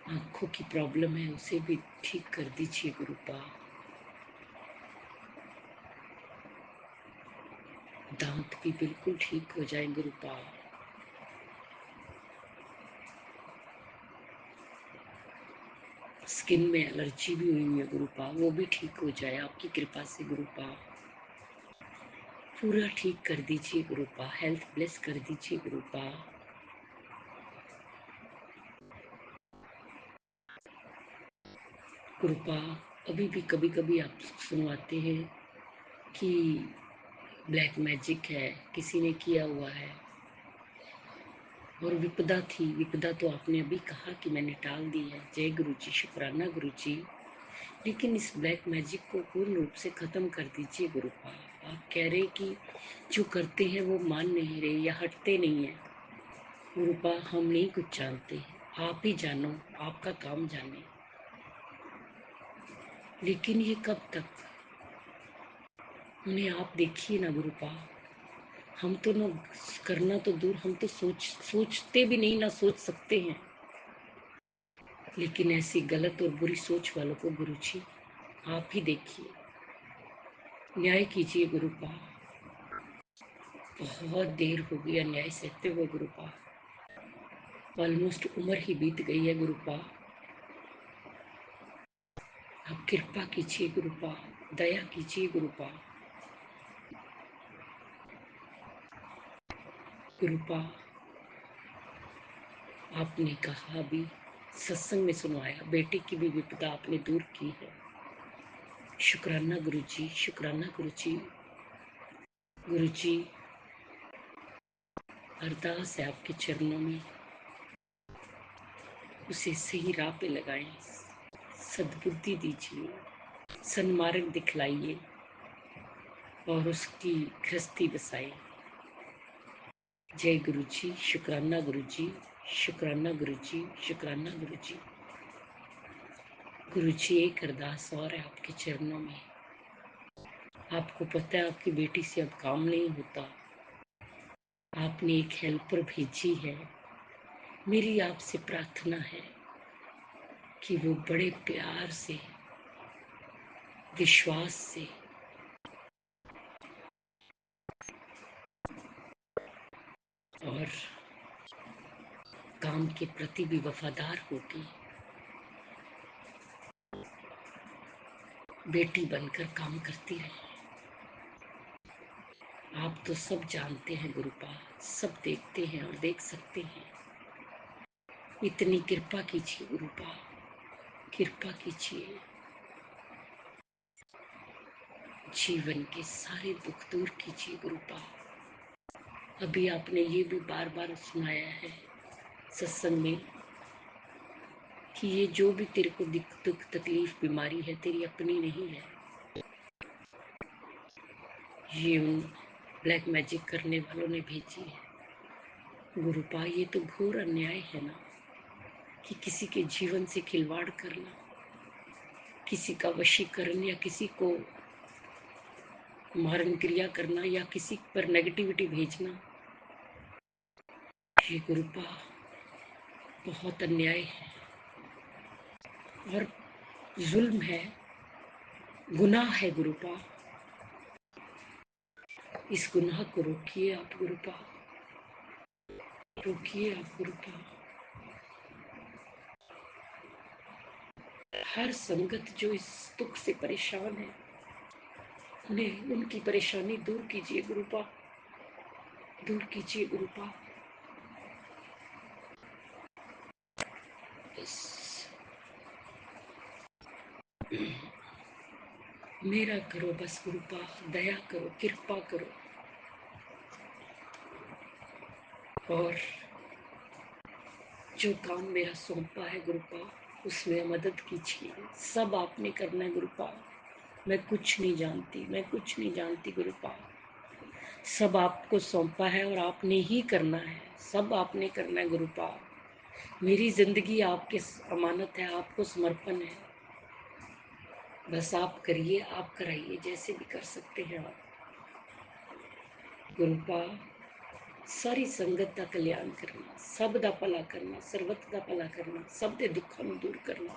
आंखों की प्रॉब्लम है उसे भी ठीक कर दीजिए गुरुपा। दांत भी बिल्कुल ठीक हो जाए गुरुपा। स्किन में एलर्जी भी हुई है गुरुपा, वो भी ठीक हो जाए आपकी कृपा से गुरुपा। पूरा ठीक कर दीजिए गुरुपा, हेल्थ ब्लेस कर दीजिए गुरुपा। गुरुपा अभी भी कभी कभी आप सुनवाते हैं कि ब्लैक मैजिक है, किसी ने किया हुआ है, और विपदा थी। विपदा तो आपने अभी कहा कि मैंने टाल दी है। जय गुरु जी, शुक्राना गुरु जी। लेकिन इस ब्लैक मैजिक को पूर्ण रूप से खत्म कर दीजिए गुरुपा। आप कह रहे कि जो करते हैं वो मान नहीं रहे या हटते नहीं है गुरुपा। हम नहीं कुछ जानते, आप ही जानो, आपका काम जाने। लेकिन ये कब तक, उन्हें आप देखिए ना गुरुपा। हम तो ना करना तो दूर, हम तो सोचते भी नहीं, ना सोच सकते हैं। लेकिन ऐसी गलत और बुरी सोच वालों को गुरुजी आप ही देखिए, न्याय कीजिए गुरुपा। बहुत देर हो गई अन्याय सहते हुए गुरुपा, ऑलमोस्ट उम्र ही बीत गई है गुरुपा। आप कृपा कीजिए गुरुपा, दया कीजिए गुरुपा। गुरुपा आपने कहा अभी सत्संग में सुनवाया, बेटे की भी विपदा आपने दूर की है। शुक्राना गुरुजी, शुक्राना गुरुजी। गुरुजी अरदास है आपके चरणों में, उसे सही राह पे लगाएं, सद्बुद्धि दीजिए, सन्मार्ग दिखलाइए और उसकी गृहस्थी बसाए। जय गुरु जी, शुक्राना गुरु जी, शुक्राना गुरु जी, शुक्राना गुरु जी। गुरु जी एक अरदास और है आपके चरणों में। आपको पता है आपकी बेटी से अब काम नहीं होता, आपने एक हेल्पर भेजी है। मेरी आपसे प्रार्थना है कि वो बड़े प्यार से, विश्वास से और काम के प्रति भी वफादार होगी, बेटी बनकर काम करती रहे। आप तो सब जानते हैं गुरुपा, सब देखते हैं और देख सकते हैं। इतनी कृपा कीजिए गुरुपा, कृपा कीजिए। जीवन के सारे दुख दूर कीजिए गुरुपा। अभी आपने ये भी बार बार सुनाया है सत्संग में कि ये जो भी तेरे को दुख तकलीफ बीमारी है तेरी अपनी नहीं है, ये उन ब्लैक मैजिक करने वालों ने भेजी है। गुरुपा ये तो घोर अन्याय है ना कि किसी के जीवन से खिलवाड़ करना, किसी का वशीकरण या किसी को मारण क्रिया करना या किसी पर नेगेटिविटी भेजना। ये गुरुपा बहुत अन्याय है और जुल्म है, गुनाह है गुरुपा। इस गुनाह को रोकिए आप गुरुपा, रोकिए आप गुरुपा। हर संगत जो इस दुख से परेशान है उन्हें उनकी परेशानी दूर कीजिए गुरुपा, दूर कीजिए गुरुपा। बस मेरा करो बस गुरुपा, दया करो, कृपा करो। और जो काम मेरा सौंपा है गुरुपा, उसमें मदद कीजिए। सब आपने करना है गुरुपा। मैं कुछ नहीं जानती, मैं कुछ नहीं जानती गुरुपा। सब आपको सौंपा है और आपने ही करना है। सब आपने करना है गुरुपा। मेरी जिंदगी आपके अमानत है, आपको समर्पण है। बस आप करिए, आप कराइए, जैसे भी कर सकते हैं आप गुरुपा। सारी संगत का कल्याण करना, सब दा भला करना, सर्वत दा भला करना, सब दे दुखों ਨੂੰ दूर करना,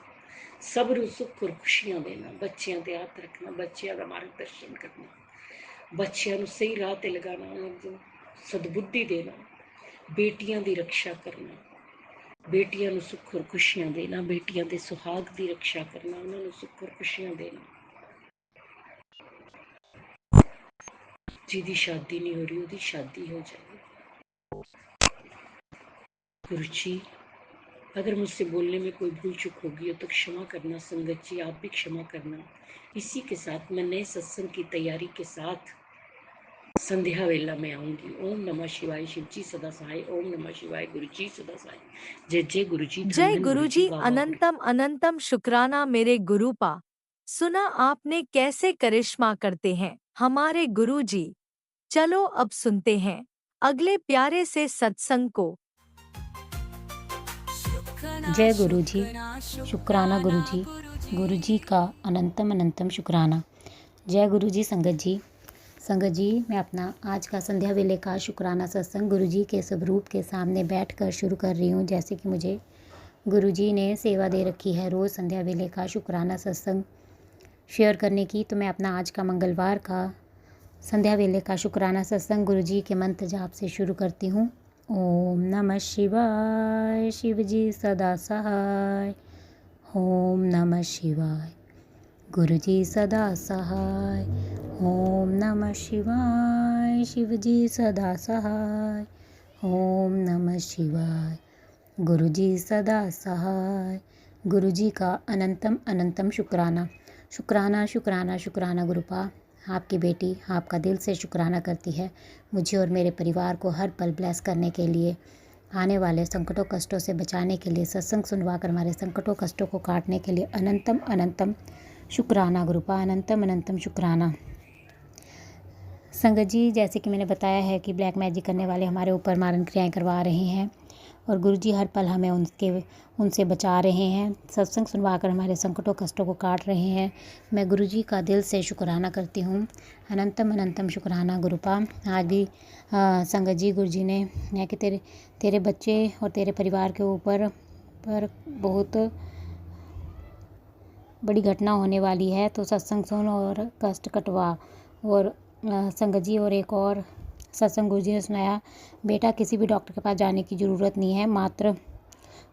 सब ਨੂੰ सुख और खुशियां देना, बच्चियां ते हथ रखना, बच्चियां ਦਾ मार्गदर्शन करना, बच्चियां ਨੂੰ सही राह ते लगाना, ਉਹਨਾਂ ਨੂੰ सद्बुद्धि देना, बेटियां ਦੀ रक्षा करना, बेटियां ਨੂੰ सुख और खुशियां देना, बेटियां ਦੇ सुहाग ਦੀ रक्षा करना, ਉਹਨਾਂ ਨੂੰ सुख और खुशियां देना। ਜਿਹਦੀ शादी नहीं हो रही ਉਹਦੀ शादी हो जाए। गुरु जी, अगर मुझसे बोलने में कोई भूल चूक होगी तो क्षमा करना। संगत जी आप भी क्षमा करना। इसी के साथ मैं नए सत्संग की तैयारी के साथ संध्या वेला में आऊंगी। ओम नमः शिवाय, शिव जी सदा सहाय। ओम नमः शिवाय, गुरु जी सदा सहाय। जय जय गुरु जी, धन जय धन गुरु जी, जी, वाह वाह गुरु। अनंतम अनंतम शुक्राना मेरे गुरुपा। सुना आपने कैसे करिश्मा करते हैं हमारे गुरु जी। चलो अब सुनते हैं अगले प्यारे से सत्संग को। जय गुरु जी, शुक्राना गुरु जी, गुरु जी का अनंतम अनंतम शुक्राना। जय गुरु जी। संगत जी मैं अपना आज का संध्या वेले का शुक्राना सत्संग गुरु जी के स्वरूप के सामने बैठकर शुरू कर रही हूँ। जैसे कि मुझे गुरु जी ने सेवा दे रखी है रोज़ संध्या वेले का शुक्राना सत्संग शेयर करने की, तो मैं अपना आज का मंगलवार का संध्या वेले का शुक्राना सत्संग गुरु जी के मंत्र जाप से शुरू करती हूँ। ओम नमः शिवाय, शिव जी सदा सहाय। ओम नमः शिवाय, गुरु जी सदा सहाय। ओम नमः शिवाय, शिव जी सदा सहाय। ओम नमः शिवाय, गुरु जी सदा सहाय। गुरु जी का अनंतम अनंतम शुक्राना। शुक्राना शुक्राना शुक्राना गुरुपा। आपकी बेटी आपका दिल से शुक्राना करती है मुझे और मेरे परिवार को हर पल ब्लेस करने के लिए, आने वाले संकटों कष्टों से बचाने के लिए, सत्संग सुनवाकर हमारे संकटों कष्टों को काटने के लिए अनंतम अनंतम शुक्राना गुरुपा, अनंतम अनंतम शुक्राना। संगत जी जैसे कि मैंने बताया है कि ब्लैक मैजिक करने वाले हमारे ऊपर मारण क्रियाएं करवा रहे हैं और गुरु जी हर पल हमें उनसे बचा रहे हैं, सत्संग सुनवाकर हमारे संकटों कष्टों को काट रहे हैं। मैं गुरु जी का दिल से शुक्राना करती हूँ, अनंतम अनंतम शुक्राना गुरुपा। आज भी संगत जी गुरु जी ने है कि तेरे बच्चे और तेरे परिवार के ऊपर पर बहुत बड़ी घटना होने वाली है, तो सत्संग सुन और कष्ट कटवा। और संगत जी और एक और सत्संग गुरु जी ने सुनाया, बेटा किसी भी डॉक्टर के पास जाने की ज़रूरत नहीं है, मात्र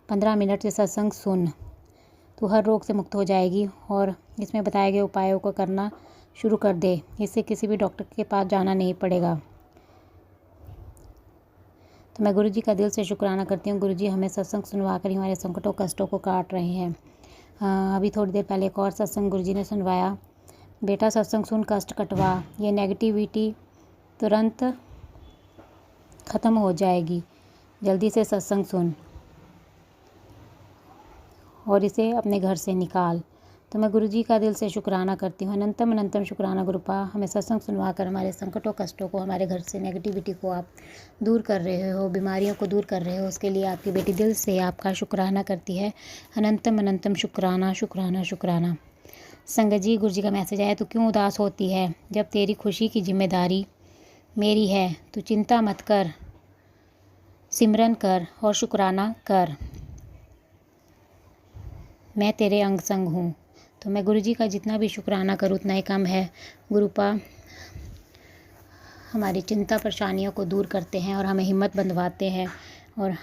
15 मिनट से सत्संग सुन, तो हर रोग से मुक्त हो जाएगी। और इसमें बताए गए उपायों को करना शुरू कर दे, इससे किसी भी डॉक्टर के पास जाना नहीं पड़ेगा। तो मैं गुरु जी का दिल से शुक्राना करती हूँ। गुरु जी हमें सत्संग सुनवा कर हमारे संकटों कष्टों को काट रहे हैं। अभी थोड़ी देर पहले एक और सत्संग गुरु जी ने सुनवाया, बेटा सत्संग सुन कष्ट कटवा, ये नेगेटिविटी तुरंत ख़त्म हो जाएगी, जल्दी से सत्संग सुन और इसे अपने घर से निकाल। तो मैं गुरु जी का दिल से शुक्राना करती हूँ, अनंतम अनंतम शुक्राना गुरुपा। हमें सत्संग सुनवा कर हमारे संकटों कष्टों को, हमारे घर से नेगेटिविटी को आप दूर कर रहे हो, बीमारियों को दूर कर रहे हो, उसके लिए आपकी बेटी दिल से आपका शुक्राना करती है, अनंतम अनंतम शुक्राना शुक्राना शुक्राना। संगत जी गुरु जी का मैसेज आया, तो क्यों उदास होती है जब तेरी खुशी की जिम्मेदारी मेरी है, तू चिंता मत कर, सिमरन कर और शुक्राना कर, मैं तेरे अंग संग हूँ। तो मैं गुरु जी का जितना भी शुक्राना करूँ उतना ही कम है गुरुपा। हमारी चिंता परेशानियों को दूर करते हैं और हमें हिम्मत बंधवाते हैं और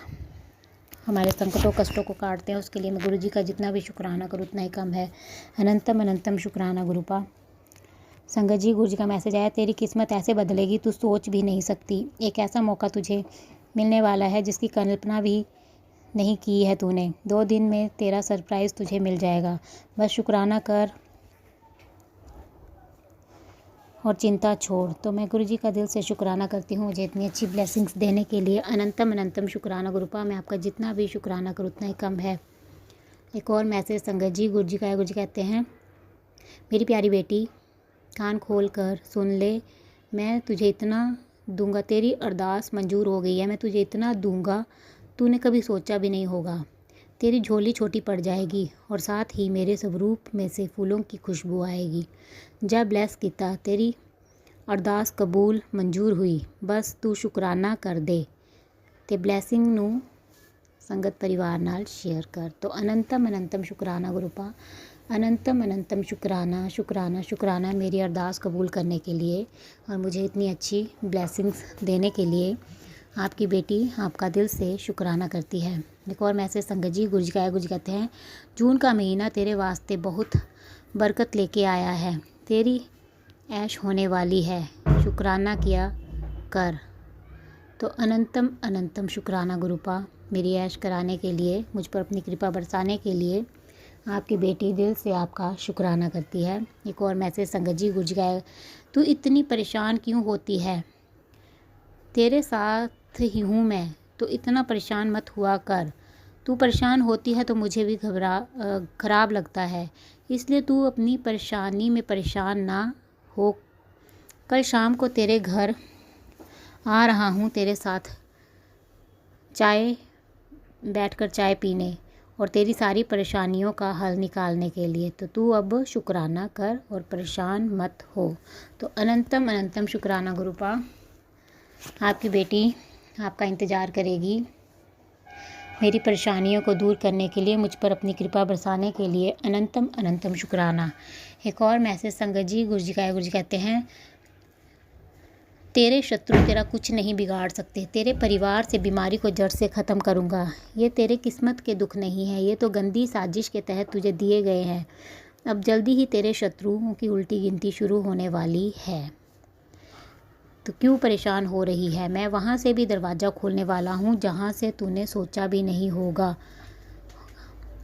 हमारे संकटों कष्टों को काटते हैं, उसके लिए मैं गुरु जी का जितना भी शुक्राना करूँ उतना ही कम है, अनंतम अनंतम शुक्राना गुरुपा। संगत जी गुरु जी का मैसेज आया, तेरी किस्मत ऐसे बदलेगी तू सोच भी नहीं सकती। एक ऐसा मौका तुझे मिलने वाला है जिसकी कल्पना भी नहीं की है तूने। 2 दिन में तेरा सरप्राइज़ तुझे मिल जाएगा, बस शुक्राना कर और चिंता छोड़। तो मैं गुरुजी का दिल से शुक्राना करती हूँ मुझे इतनी अच्छी ब्लेसिंग्स देने के लिए। अनंतम अनंतम शुक्राना गुरुपा। मैं आपका जितना भी शुक्राना करूँ उतना ही कम है। एक और मैसेज संगत जी, गुरुजी का है। गुरुजी कहते हैं, मेरी प्यारी बेटी कान खोल कर सुन ले, मैं तुझे इतना दूंगा, तेरी अरदास मंजूर हो गई है। मैं तुझे इतना दूंगा तूने कभी सोचा भी नहीं होगा। तेरी झोली छोटी पड़ जाएगी और साथ ही मेरे स्वरूप में से फूलों की खुशबू आएगी। जब ब्लेस किता तेरी अरदास कबूल मंजूर हुई, बस तू शुक्राना कर दे ते ब्लैसिंग ਨੂੰ संगत परिवार नाल शेयर कर। तो अनंतम अनंतम शुक्राना गुरुपा, अनंतम अनंतम शुक्राना शुक्राना शुक्राना मेरी अरदास कबूल करने के लिए और मुझे इतनी अच्छी ब्लेसिंग्स देने के लिए। आपकी बेटी आपका दिल से शुक्राना करती है। एक और मैसेज संगत जी, गुरुजी का है। गुरुजी कहते हैं, जून का महीना तेरे वास्ते बहुत बरकत लेके आया है, तेरी ऐश होने वाली है, शुक्राना किया कर। तो अनंतम अनंतम शुक्राना गुरुपा, मेरी ऐश कराने के लिए, मुझ पर अपनी कृपा बरसाने के लिए आपकी बेटी दिल से आपका शुक्राना करती है। एक और मैसेज संगत जी, गुरुजी का है। तू इतनी परेशान क्यों होती है, तेरे साथ ही हूँ मैं, तो इतना परेशान मत हुआ कर। तू परेशान होती है तो मुझे भी खराब लगता है, इसलिए तू अपनी परेशानी में परेशान ना हो। कल शाम को तेरे घर आ रहा हूँ तेरे साथ बैठकर चाय पीने और तेरी सारी परेशानियों का हल निकालने के लिए। तो तू अब शुक्राना कर और परेशान मत हो। तो अनंतम अनंतम शुक्राना गुरुपा, आपकी बेटी आपका इंतज़ार करेगी मेरी परेशानियों को दूर करने के लिए, मुझ पर अपनी कृपा बरसाने के लिए। अनंतम अनंतम शुक्राना। एक और मैसेज संगत जी, गुरुजी का है। गुरुजी कहते हैं, तेरे शत्रु तेरा कुछ नहीं बिगाड़ सकते, तेरे परिवार से बीमारी को जड़ से ख़त्म करूँगा। ये तेरे किस्मत के दुख नहीं है, ये तो गंदी साजिश के तहत तुझे दिए गए हैं। अब जल्दी ही तेरे शत्रुओं की उल्टी गिनती शुरू होने वाली है। तो क्यों परेशान हो रही है, मैं वहाँ से भी दरवाज़ा खोलने वाला हूँ जहाँ से तूने सोचा भी नहीं होगा।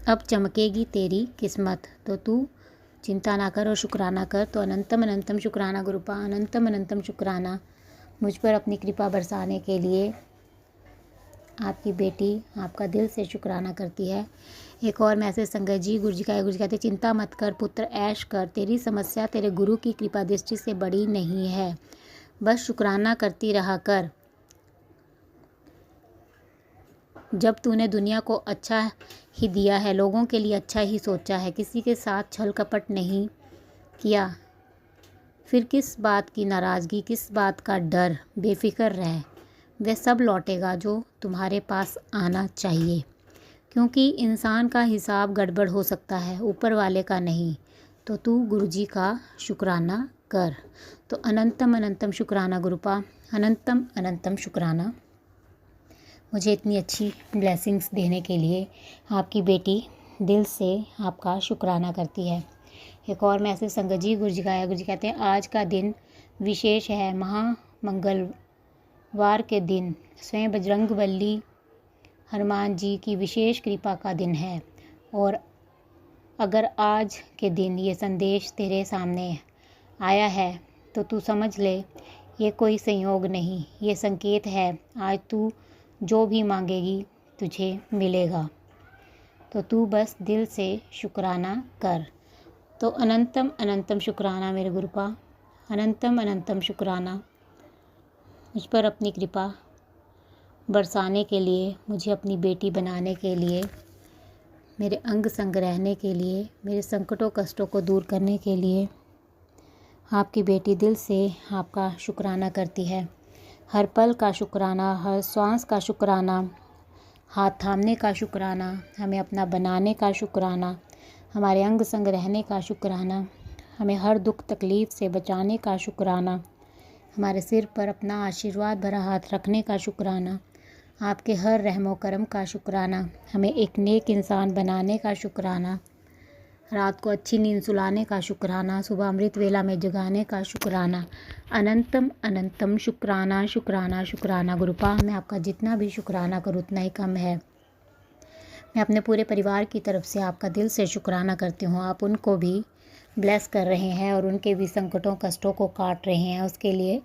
अब चमकेगी तेरी किस्मत, तो तू चिंता ना कर और शुक्राना कर। तो अनंतम अनंतम शुक्राना गुरुपा, अनंतम अनंतम शुक्राना मुझ पर अपनी कृपा बरसाने के लिए। आपकी बेटी आपका दिल से शुक्राना करती है। एक और मैसेज संगत जी, गुरुजी का है। गुरुजी कहते हैं, चिंता मत कर पुत्र, ऐश कर, तेरी समस्या तेरे गुरु की कृपा दृष्टि से बड़ी नहीं है, बस शुक्राना करती रहा कर। जब तूने दुनिया को अच्छा ही दिया है, लोगों के लिए अच्छा ही सोचा है, किसी के साथ छल कपट नहीं किया, फिर किस बात की नाराज़गी, किस बात का डर। बेफिक्र रह, वह सब लौटेगा जो तुम्हारे पास आना चाहिए, क्योंकि इंसान का हिसाब गड़बड़ हो सकता है, ऊपर वाले का नहीं। तो तू गुरुजी का शुक्राना कर। तो अनंतम अनंतम शुक्राना गुरुपा, अनंतम अनंतम शुक्राना मुझे इतनी अच्छी ब्लेसिंग्स देने के लिए। आपकी बेटी दिल से आपका शुक्राना करती है। एक और मैसेज संगत जी, गुरुजी का है। गुरुजी कहते हैं, आज का दिन विशेष है, महामंगलवार के दिन स्वयं बजरंगबली हनुमान जी की विशेष कृपा का दिन है। और अगर आज के दिन ये संदेश तेरे सामने आया है तो तू समझ ले, ये कोई संयोग नहीं, ये संकेत है। आज तू जो भी मांगेगी तुझे मिलेगा, तो तू बस दिल से शुक्राना कर। तो अनंतम अनंतम शुक्राना मेरे गुरुपा, अनंतम अनंतम शुक्राना मुझ पर अपनी कृपा बरसाने के लिए, मुझे अपनी बेटी बनाने के लिए, मेरे अंग संग रहने के लिए, मेरे संकटों कष्टों को दूर करने के लिए। आपकी बेटी दिल से आपका शुक्राना करती है। हर पल का शुक्राना, हर श्वास का शुक्राना, हाथ थामने का शुक्राना, हमें अपना बनाने का शुक्राना, हमारे अंग संग रहने का शुक्राना, हमें हर दुख तकलीफ़ से बचाने का शुक्राना, हमारे सिर पर अपना आशीर्वाद भरा हाथ रखने का शुक्राना, आपके हर रहमो करम का शुक्राना, हमें एक नेक इंसान बनाने का शुक्राना, रात को अच्छी नींद सुलाने का शुक्राना, सुबह अमृत वेला में जगाने का शुक्राना। अनंतम अनंतम शुक्राना शुक्राना शुक्राना गुरुपा, मैं आपका जितना भी शुक्राना करूँ उतना ही कम है। मैं अपने पूरे परिवार की तरफ से आपका दिल से शुक्राना करती हूँ। आप उनको भी ब्लेस कर रहे हैं और उनके भी संकटों कष्टों को काट रहे हैं, उसके लिए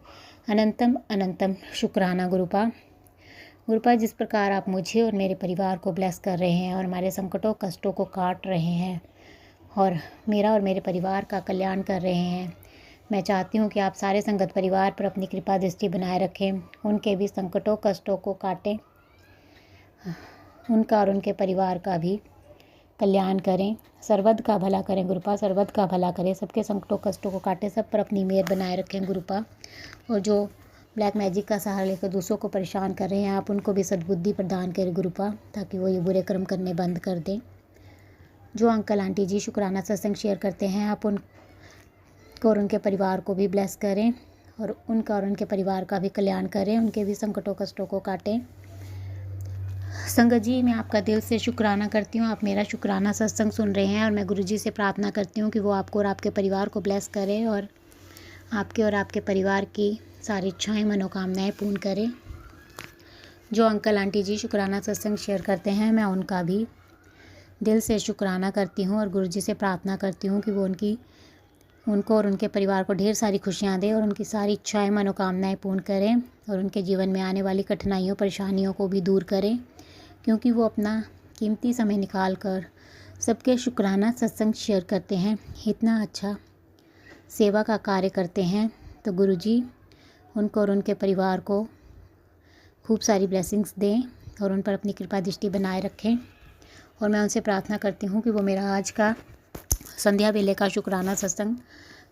अनंतम अनंतम शुक्राना गुरुपा। गुरुपा, जिस प्रकार आप मुझे और मेरे परिवार को ब्लेस कर रहे हैं और हमारे संकटों कष्टों को काट रहे हैं और मेरा और मेरे परिवार का कल्याण कर रहे हैं, मैं चाहती हूँ कि आप सारे संगत परिवार पर अपनी कृपा दृष्टि बनाए रखें, उनके भी संकटों कष्टों को काटें, उनका और उनके परिवार का भी कल्याण करें, सर्वद का भला करें गुरुपा, सर्वद का भला करें, सबके संकटों कष्टों को काटें, सब पर अपनी मेहर बनाए रखें गुरुपा। और जो ब्लैक मैजिक का सहारा लेकर दूसरों को परेशान कर रहे हैं, आप उनको भी सद्बुद्धि प्रदान करें गुरुपा, ताकि वो ये बुरे कर्म करने बंद कर दें। जो अंकल आंटी जी शुक्राना सत्संग शेयर करते हैं, आप उनको और उनके परिवार को भी ब्लेस करें और उनका और उनके परिवार का भी कल्याण करें, उनके भी संकटों कष्टों को काटें। संगत जी, मैं आपका दिल से शुक्राना करती हूँ, आप मेरा शुक्राना सत्संग सुन रहे हैं और मैं गुरुजी से प्रार्थना करती हूँ कि वो आपको और आपके परिवार को ब्लेस करें और आपके और आपके परिवार की सारी इच्छाएं मनोकामनाएं पूर्ण करें। जो अंकल आंटी जी शुक्राना सत्संग शेयर करते हैं, मैं उनका भी दिल से शुक्राना करती हूँ और गुरुजी से प्रार्थना करती हूँ कि वो उनको और उनके परिवार को ढेर सारी खुशियाँ दें और उनकी सारी इच्छाएं मनोकामनाएं पूर्ण करें और उनके जीवन में आने वाली कठिनाइयों परेशानियों को भी दूर करें, क्योंकि वो अपना कीमती समय निकाल कर सबके शुक्राना सत्संग शेयर करते हैं, इतना अच्छा सेवा का कार्य करते हैं। तो गुरुजी उनको और उनके परिवार को खूब सारी ब्लेसिंग्स दें और उन पर अपनी कृपा दृष्टि बनाए रखें। और मैं उनसे प्रार्थना करती हूँ कि वो मेरा आज का संध्या वेले का शुक्राना सत्संग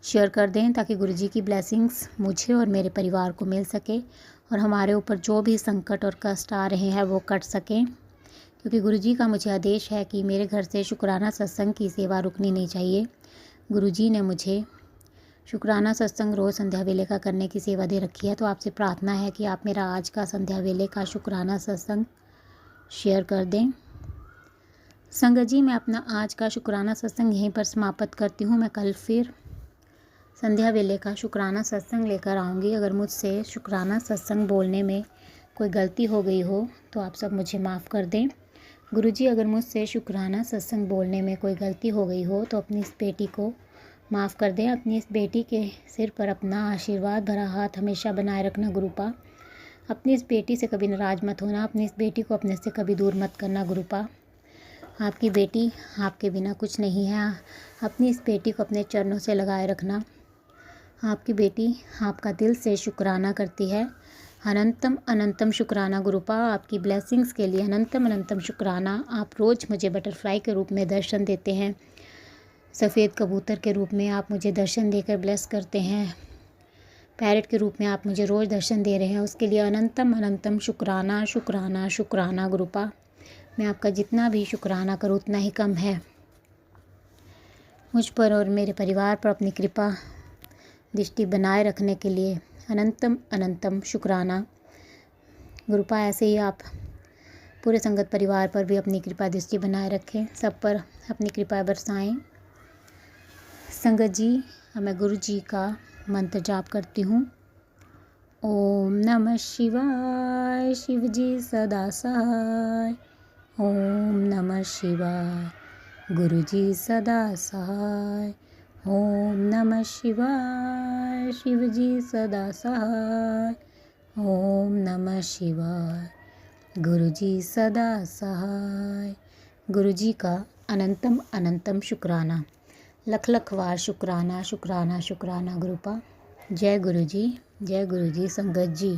शेयर कर दें, ताकि गुरुजी की ब्लेसिंग्स मुझे और मेरे परिवार को मिल सके और हमारे ऊपर जो भी संकट और कष्ट आ रहे हैं वो कट सकें, क्योंकि गुरुजी का मुझे आदेश है कि मेरे घर से शुक्राना सत्संग की सेवा रुकनी नहीं चाहिए। गुरुजी ने मुझे शुक्राना सत्संग रोज़ संध्या वेले का करने की सेवा दे रखी है, तो आपसे प्रार्थना है कि आप मेरा आज का संध्या वेले का शुक्राना सत्संग शेयर कर दें। संगत जी, मैं अपना आज का शुक्राना सत्संग यहीं पर समाप्त करती हूँ। मैं कल फिर संध्या वेले का शुक्राना सत्संग लेकर आऊँगी। अगर मुझसे शुक्राना सत्संग बोलने में कोई गलती हो गई हो तो आप सब मुझे माफ़ कर दें। गुरुजी, अगर मुझसे शुक्राना सत्संग बोलने में कोई गलती हो गई हो तो अपनी इस बेटी को माफ़ कर दें। अपनी इस बेटी के सिर पर अपना आशीर्वाद भरा हाथ हमेशा बनाए रखना गुरुपा। अपनी इस बेटी से कभी नाराज़ मत होना, अपनी इस बेटी को अपने से कभी दूर मत करना गुरुपा। आपकी बेटी आपके बिना कुछ नहीं है, अपनी इस बेटी को अपने चरणों से लगाए रखना। आपकी बेटी आपका दिल से शुक्राना करती है। अनंतम अनंतम शुक्राना गुरुपा, आपकी ब्लेसिंग्स के लिए अनंतम अनंतम शुक्राना। आप रोज़ मुझे बटरफ्लाई के रूप में दर्शन देते हैं, सफ़ेद कबूतर के रूप में आप मुझे दर्शन देकर ब्लेस करते हैं, पैरट के रूप में आप मुझे रोज़ दर्शन दे रहे हैं, उसके लिए अनंतम अनंतम शुक्राना शुक्राना शुक्राना गुरुपा। मैं आपका जितना भी शुक्राना करूँ उतना ही कम है। मुझ पर और मेरे परिवार पर अपनी कृपा दृष्टि बनाए रखने के लिए अनंतम अनंतम शुक्राना गुरुपा। ऐसे ही आप पूरे संगत परिवार पर भी अपनी कृपा दृष्टि बनाए रखें, सब पर अपनी कृपा बरसाएं। संगत जी, मैं गुरु जी का मंत्र जाप करती हूँ। ओम नमः शिवाय, शिव जी सदा सहाय। ओम नमः शिवाय, गुरु जी सदा सहाय। ओम नमः शिवाय, शिव जी सदा सहाय। ओम नमः शिवाय, गुरु जी सदा सहाय। गुरु जी का अनंतम अनंतम शुक्राना, लख लख वार शुक्राना शुक्राना शुक्राना गुरुपा। जय गुरु जी, जय गुरु जी। संगत जी।